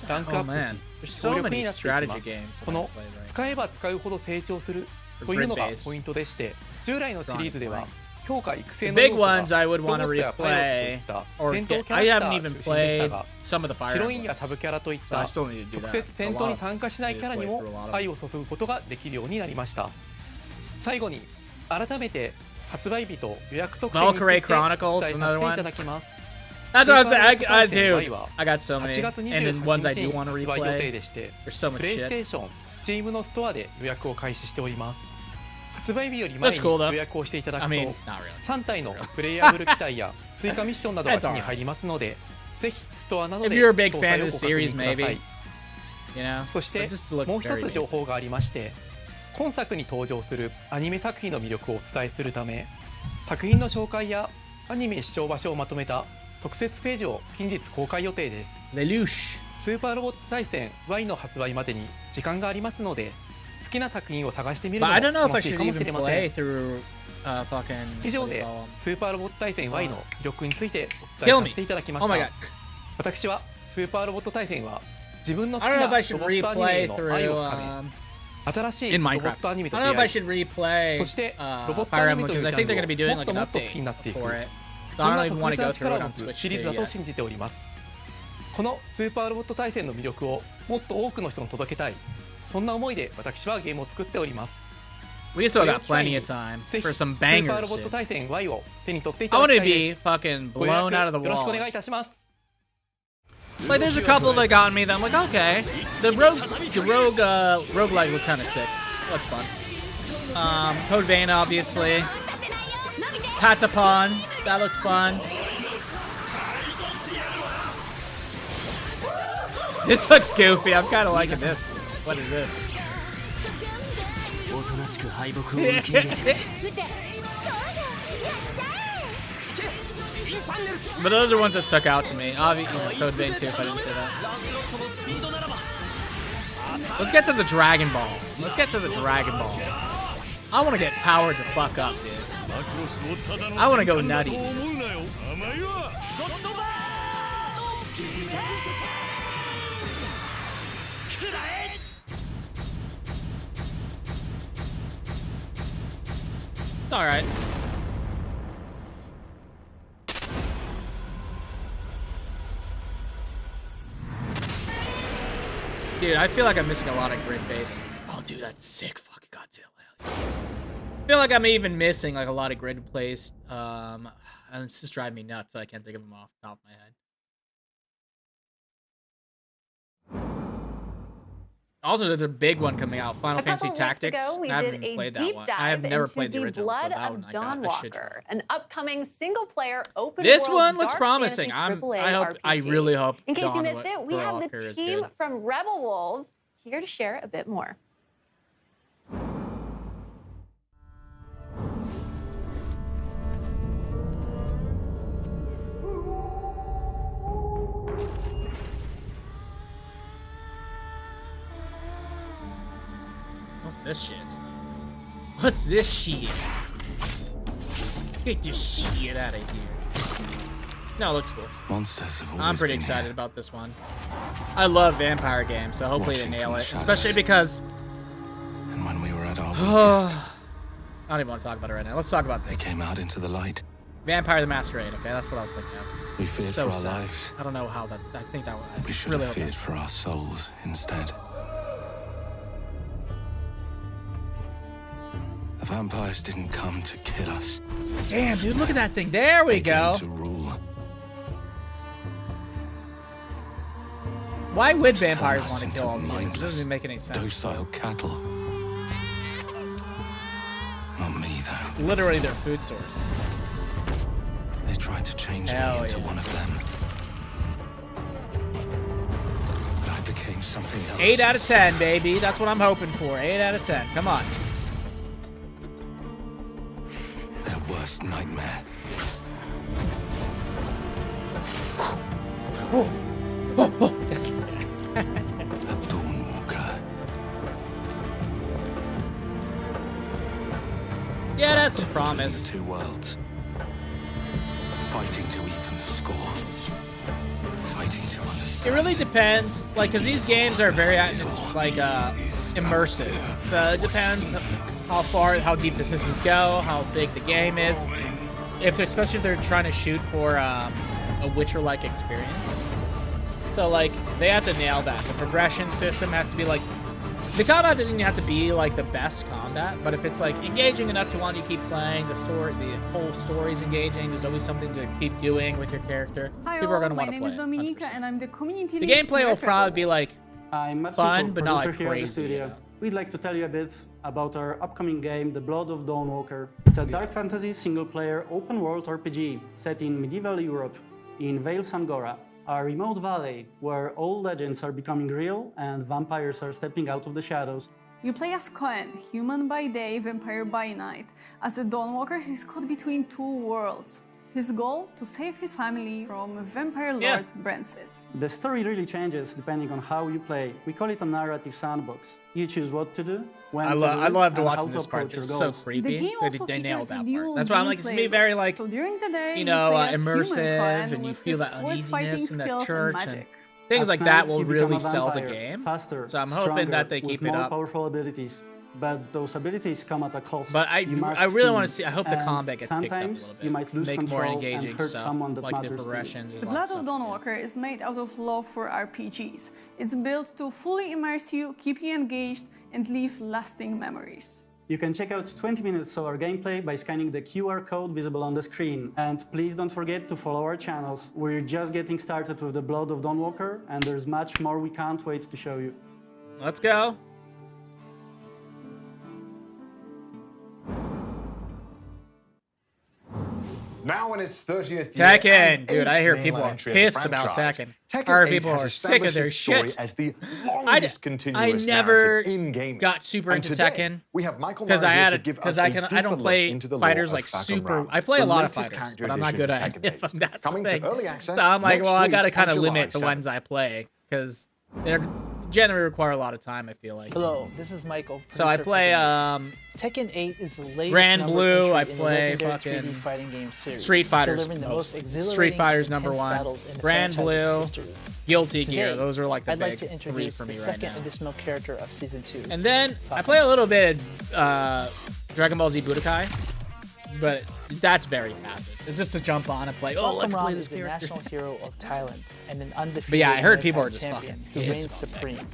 ランクアップし強力になっていきます。この使えば使うほど成長するというのがポイントでして、従来のシリーズでは強化育成の要素がロボットやパイロットといった戦闘キャラクター中心でしたが、ヒロインやサブキャラといった直接戦闘に参加しないキャラにも愛を注ぐことができるようになりました。最後に改めて発売日と予約特典についてお伝えさせていただきます。That's what I do. I got so many, and then ones I do want to replay. There's so much shit. プレイステーション、Steam のストアで予約を開始しております。発売日より前に予約をしていただくと3体のプレイヤブル機体や追加ミッションなどが手に入りますので、ぜひストアなどで詳細をご確認ください。そしてもう一つ情報がありまして、今作に登場するアニメ作品の魅力をお伝えするため、作品の紹介やアニメ視聴場所をまとめた特設ページを近日公開予定です。スーパーロボット対戦 Y の発売までに時間がありますので、好きな作品を探してみるのも楽しいかもしれません。以上でスーパーロボット対戦 Y の魅力についてお伝えさせていただきました。私はスーパーロボット対戦は自分の好きなロボットアニメへの愛を深め、新しいロボットアニメと出会い、そしてロボットアニメというジャンルをもっともっと好きになっていく、そんな特別な力を持つシリーズだと信じております。このスーパーロボット対戦の魅力をもっと多くの人に届けたい、そんな思いで私はゲームを作っております。We still got plenty of time for some bangers. スーパーロボット対戦 Y を手に取っていただきたいです。ご予約よろしくお願いいたします。Like, there's a couple that got me that I'm like, okay. The roguelike looked kind of sick. Looked fun. Code Vein, obviously. Patapon, that looked fun. This looks goofy. I'm kind of liking this. What is this? But those are ones that stuck out to me. Obviously, Code Vein too, if I didn't say that. Let's get to the Dragon Ball. Let's get to the Dragon Ball. I want to get powered the fuck up, dude. I want to go nutty. All right. Dude, I feel like I'm missing a lot of grid base. Oh, dude, that's sick fucking Godzilla. I feel like I'm even missing like a lot of grid plays. And it's just driving me nuts. I can't think of them off the top of my head. Also, there's a big one coming out, Final Fantasy Tactics. Ago, we did a deep dive I have never into played the original, Blood so that of one Dawnwalker, an upcoming single-player open This world one looks dark promising. fantasy I really hope. In case you missed Dawnwalker it, we have the is team good. from Rebel Wolves here to share a bit more. What's this shit? What's this shit? Get this shit out of here. No, it looks cool. Monsters have I'm pretty excited about this one. I love vampire games, so hopefully they nail it. Especially because... And when we were at our weakest, I don't even want to talk about it right now. Let's talk about this. They came out into the light. Vampire the Masquerade, okay? That's what I was thinking of. We feared so for our sad. lives. I don't know how that... I think that would... We should have feared for our souls instead. The vampires didn't come to kill us. Damn, dude, look at that thing. There we go. To rule. Why would vampires want to kill all these? It doesn't even make any sense. Docile cattle. Not me, though. It's literally their food source. They tried to change me into one of them. But I became something else. 8 out of 10, baby. That's what I'm hoping for. 8 out of 10. Come on. Their worst nightmare. A Dawnwalker. Yeah, that's a promise. The two worlds. Fighting to even the score. Fighting to understand. It really depends, like, because these games are very, immersive. So it depends how deep the systems go, how big the game is. Especially if they're trying to shoot for a Witcher-like experience. So, like, they have to nail that. The progression system has to be, like... The combat doesn't have to be, like, the best combat, but if it's, like, engaging enough to want you to keep playing, the whole story's engaging, there's always something to keep doing with your character, people are going to want to play it. 100%. And I'm the community The gameplay will probably be, like, fun, but not, like, crazy. You know? we'd like to tell you a bit about our upcoming game, The Blood of Dawnwalker. It's a dark fantasy single-player open-world RPG set in medieval Europe in Vale Sangora, a remote valley where old legends are becoming real and vampires are stepping out of the shadows. You play as Cohen, human by day, vampire by night. As a Dawnwalker, he's caught between two worlds. His goal, to save his family from vampire lord Brancis. The story really changes depending on how you play. We call it a narrative sandbox. You choose what to do, when I loved watching this part. It's so creepy. They nailed that part. That's why I'm like, it's gonna be very like, so during the day, you know, immersive, and you feel that uneasiness in that church, and things like that will really sell the game. Faster, so I'm hoping that they keep it up. Powerful abilities. But those abilities come at a cost. But I really want to see. I hope the combat gets picked up a little bit. You might lose make more engaging and hurt stuff, someone that like the matters progression. The Blood of Dawnwalker is made out of love for RPGs. It's built to fully immerse you, keep you engaged, and leave lasting memories. You can check out 20 minutes of our gameplay by scanning the QR code visible on the screen. And please don't forget to follow our channels. We're just getting started with The Blood of Dawnwalker, and there's much more we can't wait to show you. Let's go. Now in its 30th year, Tekken, dude, I hear people are pissed about Tekken. I heard people are sick of their shit. As the longest continuous I never in gaming. got super into Tekken we have Michael because I I don't play fighters like super. I play a lot of fighters, but I'm not good at it. If that's the thing. So I'm like, well, I gotta kind of limit the ones I play because they're generally require a lot of time, I feel like. Hello, this is Michael. So I play Tekken 8 is the latest Grand Blue. I in play the fucking 3D fighting game series, Street Fighters. delivering the most Street Fighters exhilarating, number intense 1. battles in the Grand Blue, franchise's history. Guilty Today, Gear. Those are like the I'd big like to 3 introduce for me the right second now. additional character of season 2. And then I play a little bit of Dragon Ball Z Budokai, but that's very passive. It's just to jump on and play. Oh, let's play this is the character. national hero of Thailand and an undefeated But yeah, I heard people are just champion fucking who pissed reigns about supreme.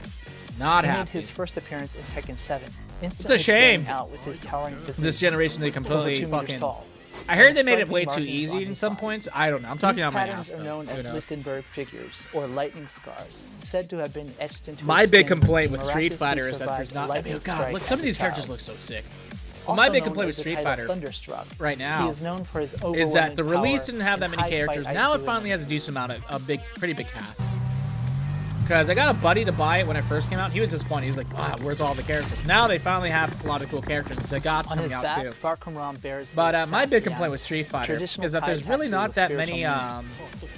Not he happy. made his first appearance in Tekken 7. It's a shame. Out with his towering physique, This generation, they completely 2 meters fucking. tall. I heard they And made it striking way too markings easy on in his some body. points. I don't know. I'm talking These on my patterns ass. are known Who as knows? Lichtenberg figures, or lightning scars, said to have been etched into My his big skin complaint when with he Street Fighter is miraculously that there's survived not. a lightning God, strike look, some of as a these characters child. look so sick. Well, Also my big known complaint as with the Street title Fighter Thunderstruck, right now he is known for his is that overwhelming the release power didn't have that and many high characters. fight Now IQ it finally has a decent amount of pretty big cast. Because I got a buddy to buy it when it first came out. He was disappointed. He was like, "Ah, where's all the characters?" Now they finally have a lot of cool characters. And Zagat's On coming his out back, too. Barkamram bears But a my big Sakiyan, complaint with Street Fighter traditional is that Thai there's really tattoo not with that spiritual many meaning.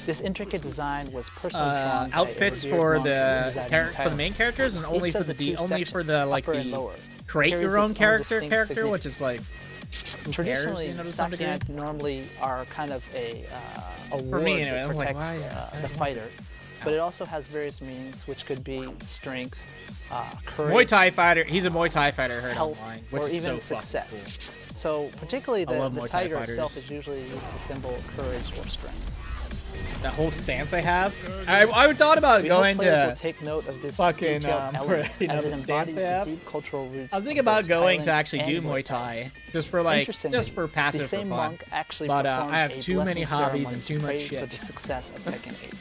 This intricate design was personally drawn by a outfits revered for monk the residing in for the main Thailand. characters, and only Each for of the two only for sections, the like upper and the lower, create carries your own its character, which is like. who Traditionally, cares, you know, to some degree? Sakiyan normally are kind of a For ward me, anyway, that I'm like, protects why? the fighter, but it also has various meanings, which could be strength, courage, Muay Thai fighter. He's a Muay Thai fighter. I heard health, online, which or is even so success. fucking cool. So particularly I love the Muay Thai tiger itself fighters. is usually used to symbol courage or strength. That whole stance they have. I thought about We going hope players will to take note of this fucking detailed element, you know, as the it stance embodies they the have. deep cultural roots. I was of thinking about both going to Thailand actually do and Muay Thai, just for like, Interestingly, just for passive the same for fun. monk actually But performed I have a too many blessing hobbies ceremony and too to much pray for shit. the success of Tekken 8.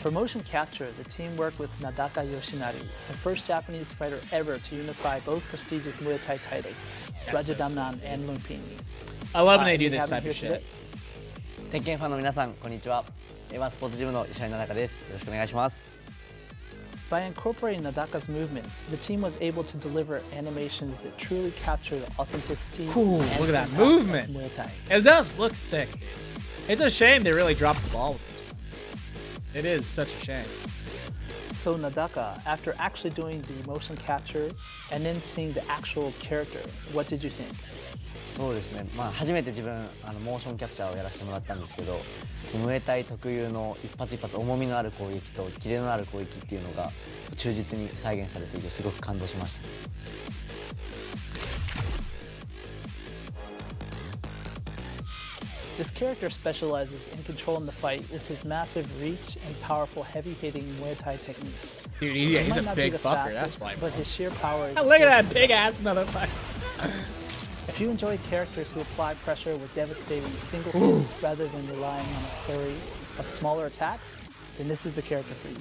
For motion capture, the team worked with Nadaka Yoshinari, the first Japanese fighter ever to unify both prestigious Muay Thai titles, Rajadamnan and Lumpini. I love when they do we this have him type here of shit. today. 鉄拳ファンの皆さん、こんにちは。ワンスポーツジムの石原奈々です。よろしくお願いします。 By incorporating Nadaka's movements, the team was able to deliver animations that truly capture the authenticity Ooh, and look at that impact movement. of Muay Thai. It does look sick. It's a shame they really dropped the ball with this one. It is such a shame. So Nadaka, after actually doing the motion capture and then seeing the actual character, what did you think? そうですね。初めて自分モーションキャプチャーをやらせてもらったんですけど、ムエタイ特有の一発一発重みのある攻撃とキレのある攻撃っていうのが忠実に再現されていてすごく感動しました。 This character specializes in controlling the fight with his massive reach and powerful heavy-hitting Muay Thai techniques. Dude, He he's might a not be big the fucker, fastest, that's why. but his sheer power is Look at that big ass motherfucker. If you enjoy characters who apply pressure with devastating single hits rather than relying on a flurry of smaller attacks, then this is the character for you.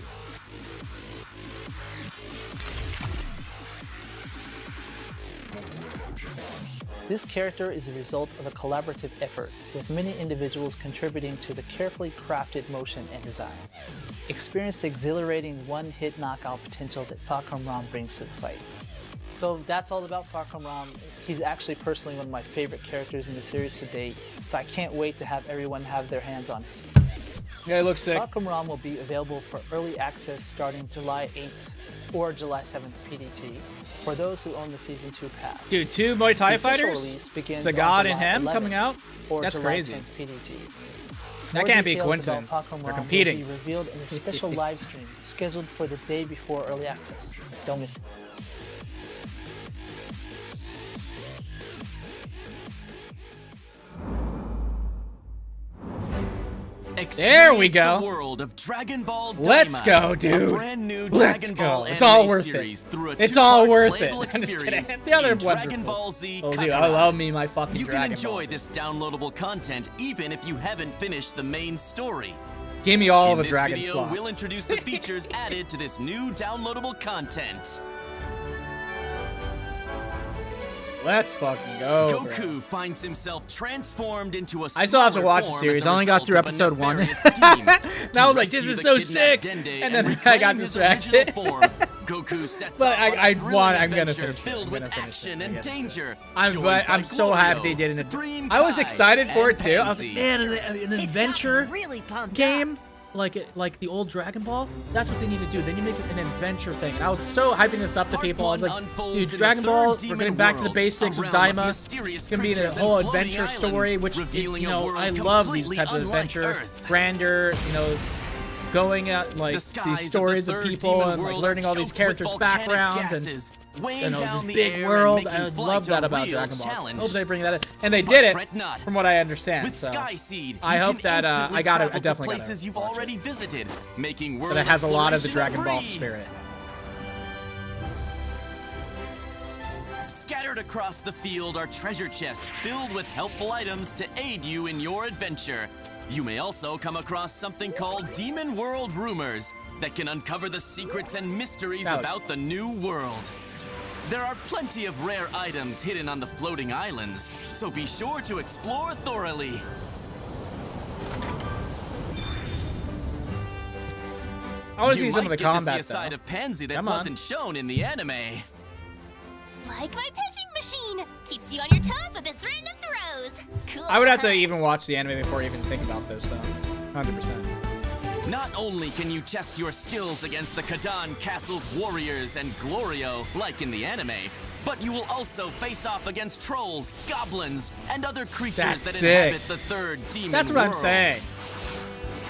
This character is a result of a collaborative effort, with many individuals contributing to the carefully crafted motion and design. Experience the exhilarating one-hit knockout potential that Falcon Ram brings to the fight. So that's all about Falcon Ram. He's actually personally one of my favorite characters in the series to date, so I can't wait to have everyone have their hands on him. Yeah, he looks sick. Falcon Ram will be available for early access starting July 8th or July 7th PDT for those who own the Season 2 pass. Dude, 2 Muay Thai fighters? Sagad and him coming out? That's crazy. That can't be a coincidence. They're competing. Will be revealed in a special live stream scheduled for the day before early access. Don't miss it. There we go. The world of Dragon Ball Daima, Let's go, dude. Brand new Let's Dragon go. Ball It's all anime worth series it. through a It's all two-part worth it. playable I'm just kidding. experience The other in Dragon Ball Z Oh, dude, Kakarot. I love me my fucking You can Dragon enjoy Ball. this downloadable content even if you haven't finished the main story. Give me all in the this Dragon video, slot. we'll introduce the features added to this new downloadable content. Let's fucking go, Goku bro. finds himself transformed into a I still have to watch the form series. as a I only got result through of a episode 1. nefarious scheme And I was like, to this is rescue so the sick. kidnapped Dende And then I reclaim got his distracted. original form. Goku sets But off on a I'm thrilling gonna adventure finish it. filled with action and danger. I'm so happy they did it. I was excited for it too. I was like, man, an adventure game like the old Dragon Ball. That's what they need to do. They need to make it an adventure thing. And I was so hyping this up to people. I was like, dude, Dragon Ball. We're getting back to the basics of Daima. It's gonna be a whole adventure story, which you know I love these types of adventure, grander, you know. Going at like these stories of people and like learning all these characters' backgrounds and you know this big world. I love that about Dragon Ball. I hope they bring that in, and they did it from what I understand. So I hope that I definitely places you've already visited, making but it has a lot of the Dragon Ball spirit. Scattered across the field are treasure chests filled with helpful items to aid you in your adventure. You may also come across something called Demon World Rumors that can uncover the secrets and mysteries about the new world. There are plenty of rare items hidden on the floating islands, so be sure to explore thoroughly. I want to see some of the combat, You might get to see a side of Pansy that wasn't shown in the anime. Like my pitching machine! Keeps you on your toes with its random throws! Cool. I would have to even watch the anime before even think about this, though. 100%. Not only can you test your skills against the Kadan Castle's warriors and Glorio, like in the anime, but you will also face off against trolls, goblins, and other creatures that inhabit the third demon That's what world. I'm saying.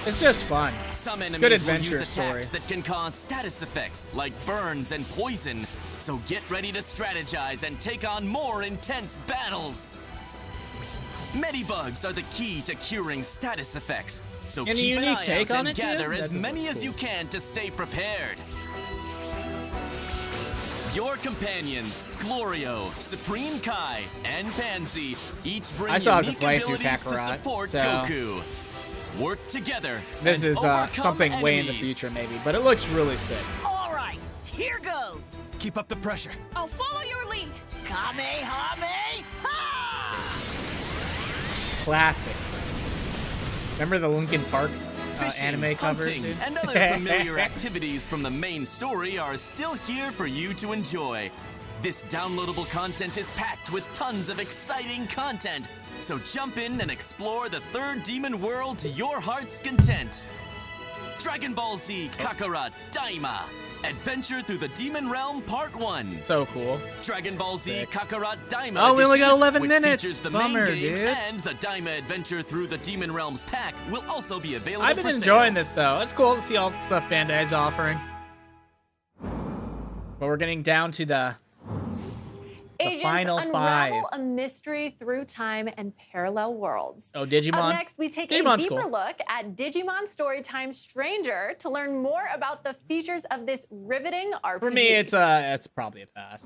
It's just fun. Some Good enemies will adventure use story. attacks that can cause status effects like burns and poison, so get ready to strategize and take on more intense battles. Medibugs are the key to curing status effects, so Any keep an unique eye take out on and it, dude? gather That as just many looks as you can to stay prepared. Your companions, Glorio, Supreme Kai, and Pansy, each bring I still have to unique play through abilities to Kakarot, support so- Goku. Work together. This and is overcome something way in the enemies. future, maybe, but it looks really sick. All right, here goes. Keep up the pressure. I'll follow your lead. Kamehameha! Classic. Remember the Linkin Park anime covers, Hunting, dude? and other familiar activities from the main story are still here for you to enjoy. This downloadable content is packed with tons of exciting content, so jump in and explore the third demon world to your heart's content. Dragon Ball Z Kakarot Daima. Adventure through the Demon Realm Part 1. So cool. Dragon Ball Z Kakarot Daima Oh, we only got Edition, 11 which minutes. features the Bummer, main game dude. and the Daima Adventure through the Demon Realms pack will also be available I've been for enjoying sale. this, though. It's cool to see all the stuff Bandai's offering. But we're getting down to the Agents final unravel 5. a mystery through time and parallel worlds. Oh, Digimon? Up next, we take Digimon's a deeper cool. look at Digimon Storytime Stranger to learn more about the features of this riveting RPG. For me, it's probably a pass.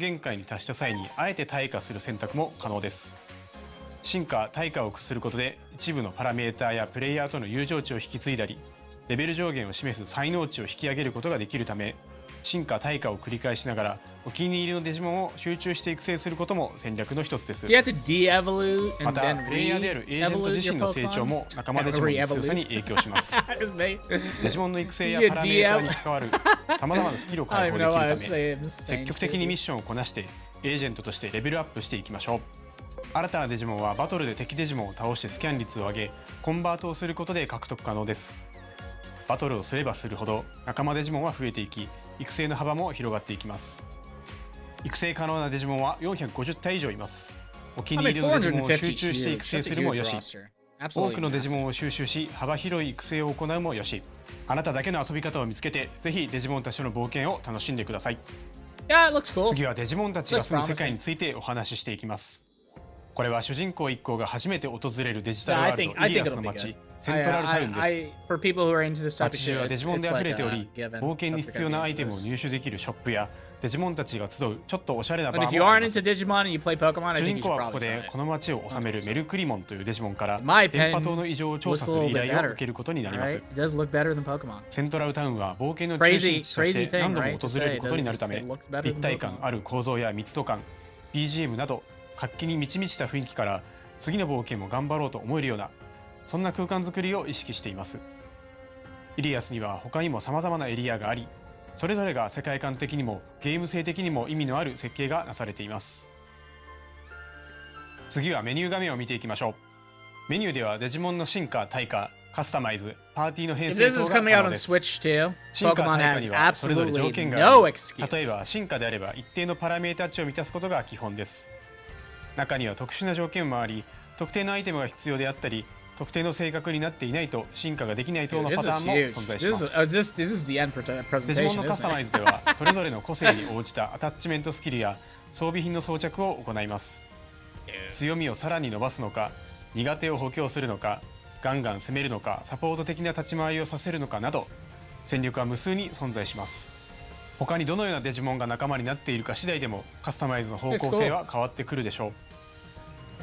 限界に達した際にあえて退化する選択も可能です。進化・退化をすることで一部のパラメーターやプレイヤーとの友情値を引き継いだり、レベル上限を示す才能値を引き上げることができるため、進化・退化を繰り返しながらお気に入りのデジモンを集中して育成することも戦略の一つです。またプレイヤーであるエージェント自身の成長も仲間デジモンの強さに影響します。デジモンの育成やパラメーターに関わるさまざまなスキルを解放できるため、積極的にミッションをこなしてエージェントとしてレベルアップしていきましょう。新たなデジモンはバトルで敵デジモンを倒してスキャン率を上げ、コンバートをすることで獲得可能です。バトルをすればするほど仲間デジモンは増えていき、育成の幅も広がっていきます。育成可能なデジモンは450体以上います。お気に入りのデジモンを集中して育成するもよし、多くのデジモンを収集し幅広い育成を行うもよし、あなただけの遊び方を見つけて、ぜひデジモンたちとの冒険を楽しんでください。次はデジモンたちが住む世界についてお話ししていきます。これは主人公一行が初めて訪れるデジタルワールドイリアスの街、セントラルタウンです。街中はデジモンで溢れており、冒険に必要なアイテムを入手できるショップやデジモンたちが集うちょっとおしゃれなバーもあります。主人公はここでこの街を治めるメルクリモンというデジモンから電波塔の異常を調査する依頼を受けることになります。セントラルタウンは冒険の中心地として何度も訪れることになるため、立体感ある構造や密度感、BGM など活気に満ち満ちた雰囲気から次の冒険も頑張ろうと思えるような、そんな空間づくりを意識しています。イリアスには他にも様々なエリアがあり、それぞれが世界観的にもゲーム性的にも意味のある設計がなされています。次はメニュー画面を見ていきましょう。メニューではデジモンの進化、退化、カスタマイズ、パーティーの編成等が可能です。進化、退化にはそれぞれ条件があり、例えば進化であれば一定のパラメータ値を満たすことが基本です。中には特殊な条件もあり、特定のアイテムが必要であったり、特定の性格になっていないと進化ができない等のパターンも存在します。デジモンのカスタマイズではそれぞれの個性に応じたアタッチメントスキルや装備品の装着を行います。強みをさらに伸ばすのか、苦手を補強するのか、ガンガン攻めるのか、サポート的な立ち回りをさせるのかなど、戦力は無数に存在します。他にどのようなデジモンが仲間になっているか次第でもカスタマイズの方向性は変わってくるでしょう。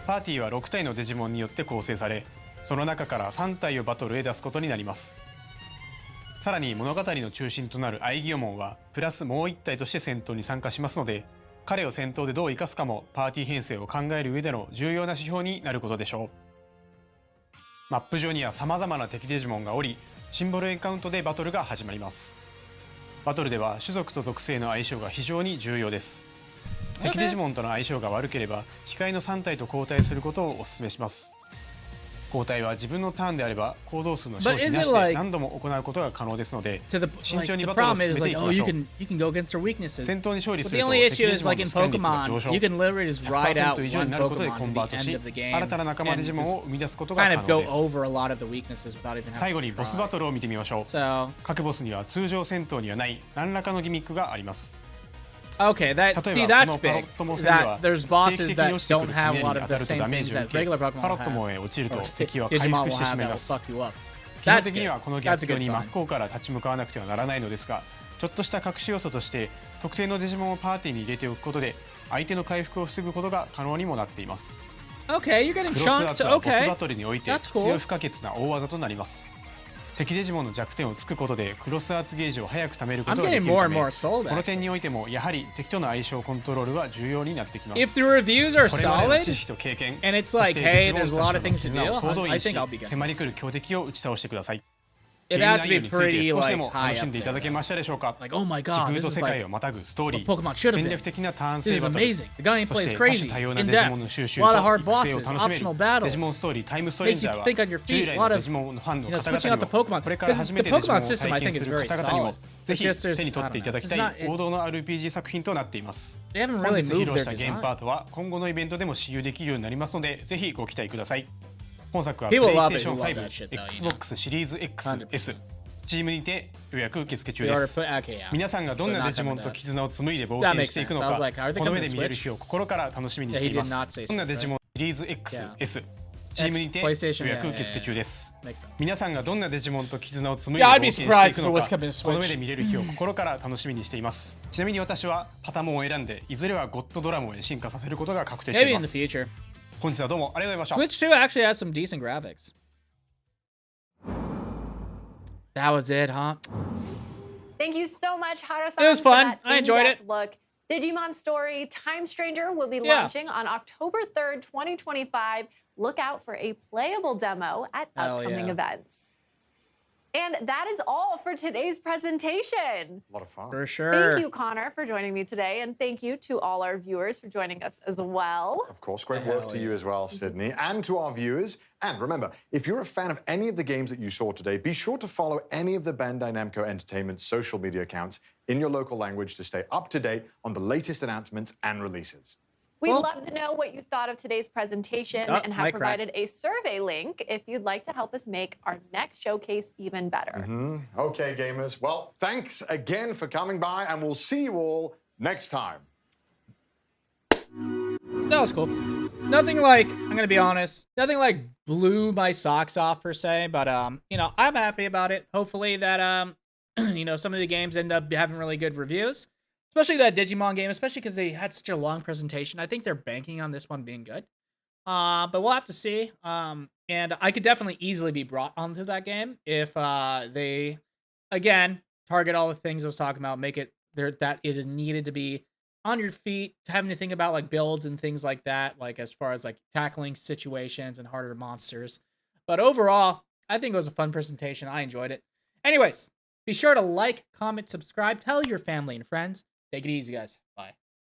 パーティーは6体のデジモンによって構成され、その中から3体をバトルへ出すことになります。さらに物語の中心となるアイギオモンはプラスもう1体として戦闘に参加しますので、彼を戦闘でどう生かすかもパーティー編成を考える上での重要な指標になることでしょう。マップ上には様々な敵デジモンがおり、シンボルエンカウントでバトルが始まります。バトルでは種族と属性の相性が非常に重要です。敵デジモンとの相性が悪ければ控えの3体と交代することをお勧めします。交代は自分のターンであれば行動数の消費なしで何度も行うことが可能ですので、慎重にバトルを進めていきましょう。戦闘に勝利すると敵デジモンのスキャン率が上昇、100% 以上になることでコンバートし、新たな仲間デジモンを生み出すことが可能です。最後にボスバトルを見てみましょう。各ボスには通常戦闘にはない何らかのギミックがあります。Okay, that's big. That there's bosses that don't have a lot of the same things that regular Pokemon have. パロットモンへ落ちると敵は回復してしまいます。基本的にはこの逆境に真っ向から立ち向かわなくてはならないのですが、ちょっとした隠し要素として特定のデジモンをパーティーに入れておくことで相手の回復を防ぐことが可能にもなっています。Okay, you're getting クロスアーツはボス chunked. バトルにおいて必要不可欠な大技となります。敵デジモンの弱点を突くことでクロスアーツゲージを早く貯めることができるため、この点においてもやはり敵との相性コントロールは重要になってきます。If the reviews are これまでの solid 知識と経験、 and it's そし like, て hey, デジモン there's a た lot ち of の things to 絆を do, 総動 I 員し think I'll be good. 迫り来る強敵を打ち倒してください。 It ゲーム has to 内 be 容について pretty 少し like でも high 楽し up んでいただけ there. ましたでしょうか。 Like, oh my 時 god, 空 this と is 世界 like をまたぐストーリ what Pokemon ー、 should have 戦 been. 略的なターン This 制 is バトル、 amazing. The gameplay そし is て多種 crazy, 多様な in デジモン depth. の収集 A lot と of hard 育成を bosses, 楽しめ optional る battles. デジモンストーリータイムストレン Makes ジ you ャーは think on your 従 feet. 来 A の lot デ of ジモンのファンの you know, 方々 switching に out the も Pokemon. これから This, 初 the めてデジモン Pokemon を system, 体 I 験 think, す is る very 方々にも solid. ぜ It's ひ just 手に there's 取 I ってい don't た know. だき It's たい not. 王道の RPG 作品となっています。 They haven't 本 really 日披 moved 露 their したゲーム design. パートは今後のイベントでも使用できるようになりますので、ぜひご期待ください。本作は People love it who love PlayStation that shit, though, 5、you know. Xbox シリーズ XS、Steam にて予約受付中 They で already す。 put, okay, yeah. 皆さんがどんなデジモンと絆を紡いで冒険していくの That makes sense. I was か、 like, are they この coming 上 to で見れる Switch? 日を心から楽しみに Yeah, して he いま did す。 not say どんなデジモン Switch, シリーズ XS、Steam にて PlayStation, 予約 yeah, 受付中です。 Makes sense. 皆さんがどんなデジモンと絆を紡いで Yeah, 冒 I'd be 険していく surprised の if it was か、 coming to この上で Switch. 見れる日を心から楽しみにしています。ちなみに私はパタモンを選んで、いずれはゴッドドラモンへ進化させることが確定してい Maybe ま in the す。 future. 本日はどうもありがとうございました。 Switch 2 actually has some decent graphics. That was it, huh? Thank you so much, Hara-san. It was fun. For that I enjoyed in-depth it. Look. Digimon Story Time Stranger will be Yeah. launching on October 3rd, 2025. Look out for a playable demo at Hell upcoming yeah. events. And that is all for today's presentation. A lot of fun. For sure. Thank you, Connor, for joining me today. And thank you to all our viewers for joining us as well. Of course, great work to you as well, Sydney, and to our viewers. And remember, if you're a fan of any of the games that you saw today, be sure to follow any of the Bandai Namco Entertainment social media accounts in your local language to stay up to date on the latest announcements and releases. We'd love to know what you thought of today's presentation and have provided a survey link if you'd like to help us make our next showcase even better. Okay, gamers. Well, thanks again for coming by, and we'll see you all next time. That was cool. Nothing like, I'm gonna be honest, nothing like blew my socks off per se, but you know, I'm happy about it. Hopefully that you know, some of the games end up having really good reviews. Especially that Digimon game, especially because they had such a long presentation. I think they're banking on this one being good. But we'll have to see. And I could definitely easily be brought onto that game if they, again, target all the things I was talking about, make it there that it is needed to be on your feet, having to think about like builds and things like that, like as far as like tackling situations and harder monsters. But overall, I think it was a fun presentation. I enjoyed it. Anyways, be sure to like, comment, subscribe, tell your family and friends. Take it easy, guys. Bye.